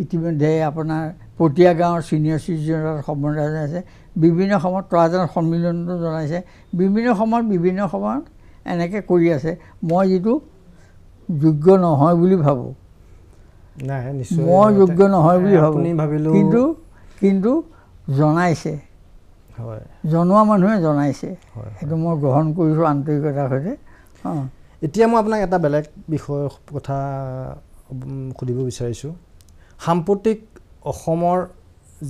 ইতিমধ্যে আপোনাৰ পটীয়া গাঁৱৰ ছিনিয়ৰ চিটিজেন তাত সম্বৰ্ধনা জনাইছে বিভিন্ন সময়ত তৰাজান সন্মিলনতো জনাইছে বিভিন্ন সময়ত এনেকৈ কৰি আছে মই যিটো যোগ্য নহয় বুলি ভাবোঁ মই যোগ্য নহয় বুলি ভাবোঁ কিন্তু জনাইছে জনোৱা মানুহে জনাইছে সেইটো মই গ্ৰহণ কৰিছোঁ আন্তৰিকতাৰ সৈতে অঁ এতিয়া মই আপোনাক এটা বেলেগ বিষয়ৰ কথা সুধিব বিচাৰিছোঁ সাম্প্ৰতিক অসমৰ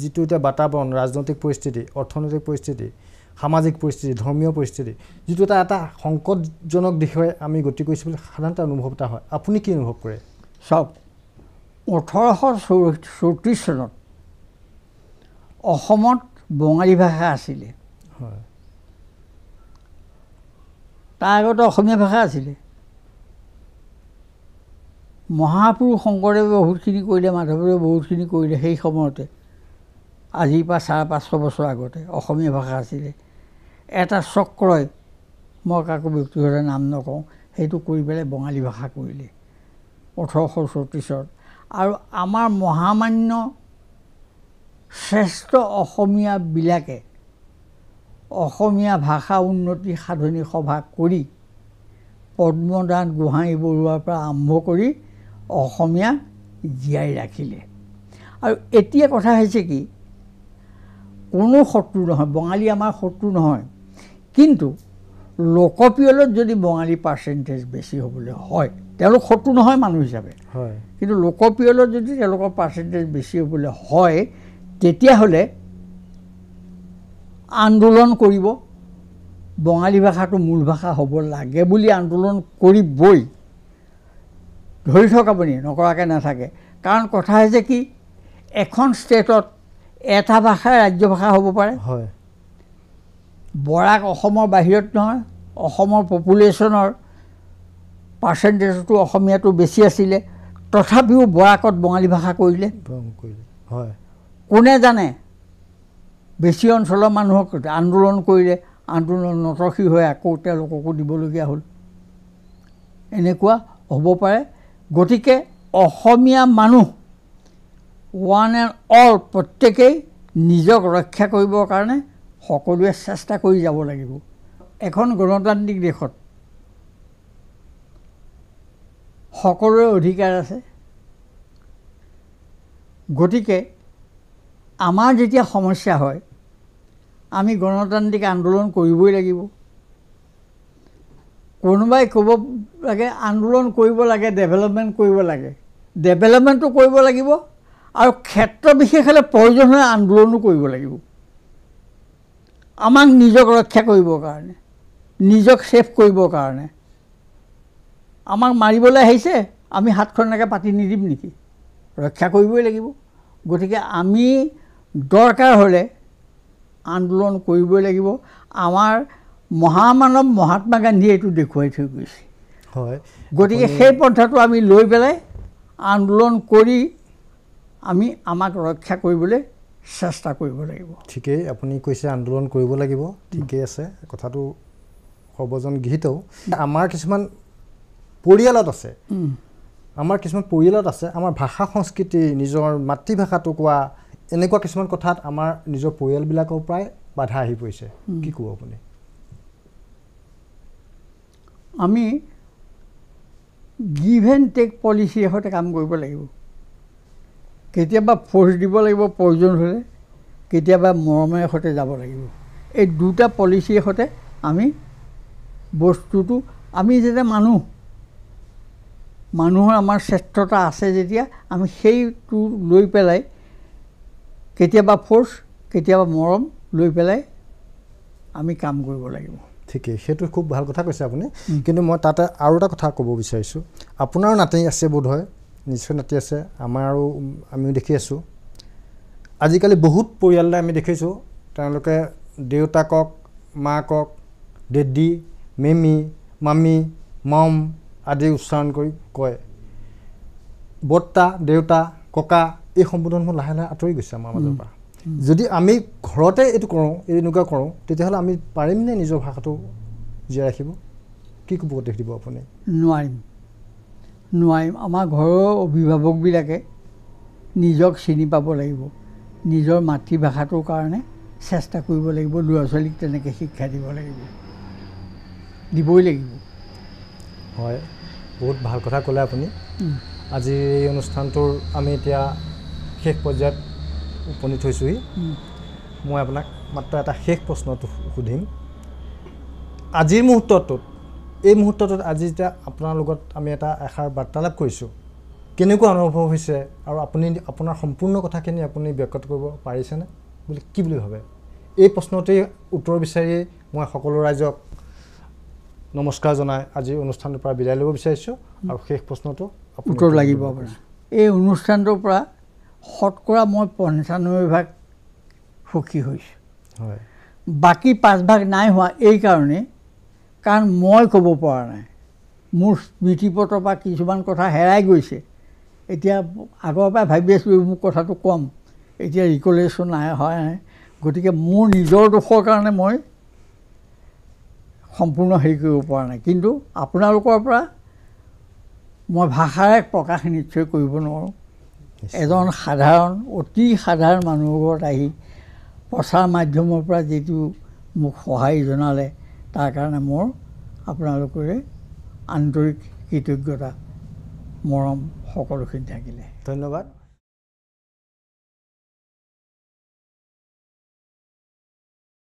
যিটো এতিয়া বাতাবৰণ ৰাজনৈতিক পৰিস্থিতি অৰ্থনৈতিক পৰিস্থিতি সামাজিক পৰিস্থিতি ধৰ্মীয় পৰিস্থিতি যিটো এটা সংকটজনক দিশে আমি গতি কৰিছোঁ বুলি সাধাৰণতে অনুভৱ এটা হয় আপুনি কি অনুভৱ কৰে চাওক 1834 চনত অসমত বঙালী ভাষা আছিলে হয় তাৰ আগতে অসমীয়া ভাষা আছিলে মহাপুৰুষ শংকৰদেৱে বহুতখিনি কৰিলে মাধৱদেৱে বহুতখিনি কৰিলে সেই সময়তে আজিৰ পৰা 550 বছৰ আগতে অসমীয়া ভাষা আছিলে এটা চক্ৰই মই কাকো ব্যক্তিগত নাম নকওঁ সেইটো কৰি পেলাই বঙালী ভাষা কৰিলে 1834 চনত আৰু আমাৰ মহামান্য শ্ৰেষ্ঠ অসমীয়াবিলাকে অসমীয়া ভাষা উন্নতি সাধনী সভা কৰি পদ্মনাথ গোহাঁই বৰুৱাৰ পৰা আৰম্ভ কৰি অসমীয়া জীয়াই ৰাখিলে। আৰু এতিয়া কথা হৈছে কি, কোনো শত্ৰু নহয়, বঙালী আমাৰ শত্ৰু নহয়, কিন্তু লোকপিয়লত যদি বঙালী পাৰ্চেণ্টেজ বেছি হ'বলৈ হয়, তেওঁলোক শত্ৰু নহয় মানুহ হিচাপে, হয়, কিন্তু লোকপিয়লত যদি তেওঁলোকৰ পাৰ্চেণ্টেজ বেছি হ'বলৈ হয়, তেতিয়াহ'লে আন্দোলন কৰিব, বঙালী ভাষাটো মূল ভাষা হ'ব লাগে বুলি আন্দোলন কৰিবই। ধৰি থওক আপুনি, নকৰাকৈ নাথাকে। কাৰণ কথা হৈছে কি, এখন ষ্টেটত এটা ভাষাই ৰাজ্য ভাষা হ'ব পাৰে। হয়, বৰাক অসমৰ বাহিৰত নহয়, অসমৰ পপুলেশ্যনৰ পাৰ্চেণ্টেজটো অসমীয়াটো বেছি আছিলে, তথাপিও বৰাকত বঙালী ভাষা কৰিলে। হয়, কোনে জানে, বেছি অঞ্চলৰ মানুহক আন্দোলন কৰিলে, আন্দোলন নতশী হৈ আকৌ তেওঁলোককো দিবলগীয়া হ'ল। এনেকুৱা হ'ব পাৰে। গতিকে অসমীয়া মানুহ ওৱান এণ্ড অল প্ৰত্যেকেই নিজক ৰক্ষা কৰিবৰ কাৰণে সকলোৱে চেষ্টা কৰি যাব লাগিব। এখন গণতান্ত্ৰিক দেশত সকলোৰে অধিকাৰ আছে। গতিকে আমাৰ যেতিয়া সমস্যা হয়, আমি গণতান্ত্ৰিক আন্দোলন কৰিবই লাগিব। কোনোবাই ক'ব লাগে আন্দোলন কৰিব লাগে, ডেভেলপমেণ্ট কৰিব লাগে, ডেভেলপমেণ্টটো কৰিব লাগিব আৰু ক্ষেত্ৰ বিশেষ হ'লে প্ৰয়োজন হয় আন্দোলনো কৰিব লাগিব। আমাক নিজক ৰক্ষা কৰিবৰ কাৰণে, নিজক ছেফ কৰিবৰ কাৰণে। আমাক মাৰিবলৈ আহিছে, আমি হাতখন এনেকৈ পাতি নিদিম নেকি? ৰক্ষা কৰিবই লাগিব। গতিকে আমি দৰকাৰ হ'লে আন্দোলন কৰিবই লাগিব। আমাৰ মহামানৱ মহাত্মা গান্ধীয়ে এইটো দেখুৱাই থৈ গৈছে। হয়, গতিকে সেই পন্থাটো আমি লৈ পেলাই আন্দোলন কৰি আমি আমাক ৰক্ষা কৰিবলৈ চেষ্টা কৰিব লাগিব। ঠিকেই আপুনি কৈছে, আন্দোলন কৰিব লাগিব, ঠিকেই আছে, কথাটো সৰ্বজন গৃহীতও। আমাৰ কিছুমান পৰিয়ালত আছে, আমাৰ ভাষা সংস্কৃতি, নিজৰ মাতৃভাষাটো কোৱা, এনেকুৱা কিছুমান কথাত আমাৰ নিজৰ পৰিয়ালবিলাকৰ পৰাই বাধা আহি পৰিছে। কি ক'ব আপুনি? আমি গিভ এণ্ড টেক পলিচিৰ সৈতে কাম কৰিব লাগিব। কেতিয়াবা ফ'ৰ্চ দিব লাগিব প্ৰয়োজন হ'লে, কেতিয়াবা মৰমেৰে সৈতে যাব লাগিব। এই দুটা পলিচিৰ সৈতে আমি বস্তুটো, আমি যেতিয়া মানুহৰ আমাৰ শ্ৰেষ্ঠতা আছে যেতিয়া, আমি সেইটো লৈ পেলাই কেতিয়াবা ফ'ৰ্চ, কেতিয়াবা মৰম লৈ পেলাই আমি কাম কৰিব লাগিব। ঠিকেই, সেইটো খুব ভাল কথা কৈছে আপুনি। কিন্তু মই তাতে আৰু এটা কথা ক'ব বিচাৰিছোঁ। আপোনাৰো নাতি আছে বোধ হয়, নিশ্চয় নাতি আছে, আমাৰো আমিও দেখি আছোঁ। আজিকালি বহুত পৰিয়ালে আমি দেখিছোঁ, তেওঁলোকে দেউতাকক, মাকক ডেডি, মেমি, মামী, মম আদি উচ্চাৰণ কৰি কয়। বৰ্তা, দেউতা, ককা এই সম্বোধনবোৰ লাহে লাহে আঁতৰি গৈছে আমাৰ মাজৰ পৰা। যদি আমি ঘৰতে এইটো কৰোঁ, এনেকুৱা কৰোঁ, তেতিয়াহ'লে আমি পাৰিমনে নিজৰ ভাষাটো জীয়াই ৰাখিব? কি ক'ব উপদেশ দিব আপুনি? নোৱাৰিম। আমাৰ ঘৰৰ অভিভাৱকবিলাকে নিজক চিনি পাব লাগিব, নিজৰ মাতৃভাষাটোৰ কাৰণে চেষ্টা কৰিব লাগিব, ল'ৰা ছোৱালীক তেনেকৈ শিক্ষা দিব লাগিব, দিবই লাগিব। হয়, বহুত ভাল কথা ক'লে আপুনি। আজি এই অনুষ্ঠানটোৰ আমি এতিয়া শেষ পৰ্যায়ত উপনীত হৈছোঁহি। মই আপোনাক মাত্ৰ এটা শেষ প্ৰশ্নটো সুধিম। আজিৰ মুহূৰ্তটোত, এই মুহূৰ্তটোত আজি যেতিয়া আপোনাৰ লগত আমি এটা এষাৰ বাৰ্তালাপ কৰিছোঁ, কেনেকুৱা অনুভৱ হৈছে আৰু আপুনি আপোনাৰ সম্পূৰ্ণ কথাখিনি আপুনি ব্যক্ত কৰিব পাৰিছেনে বুলি কি বুলি ভাবে? এই প্ৰশ্নতেই উত্তৰ বিচাৰিয়েই মই সকলো ৰাইজক নমস্কাৰ জনাই আজিৰ অনুষ্ঠানটোৰ পৰা বিদায় ল'ব বিচাৰিছোঁ। আৰু শেষ প্ৰশ্নটো উত্তৰ লাগিব আপোনাৰ। এই অনুষ্ঠানটোৰ পৰা শতকৰা মই 95% সুখী হৈছোঁ। হয়, বাকী 5% নাই হোৱা এই কাৰণেই, কাৰণ মই ক'ব পৰা নাই। মোৰ স্মৃতিপটৰ পৰা কিছুমান কথা হেৰাই গৈছে। এতিয়া আগৰ পৰাই ভাবি আছোঁ মোক কথাটো ক'ম, এতিয়া ৰিকলেশ্যন নাই হয় নাই। গতিকে মোৰ নিজৰ দোষৰ কাৰণে মই সম্পূৰ্ণ হেৰি কৰিব পৰা নাই। কিন্তু আপোনালোকৰ পৰা মই ভাষাৰে প্ৰকাশ নিশ্চয় কৰিব নোৱাৰোঁ। এজন সাধাৰণ, অতি সাধাৰণ মানুহৰ ঘৰত আহি প্ৰচাৰ মাধ্যমৰ পৰা যিটো মোক সহায় জনালে, তাৰ কাৰণে মোৰ আপোনালোকৰে আন্তৰিক কৃতজ্ঞতা, মৰম সকলোখিনি থাকিলে। ধন্যবাদ।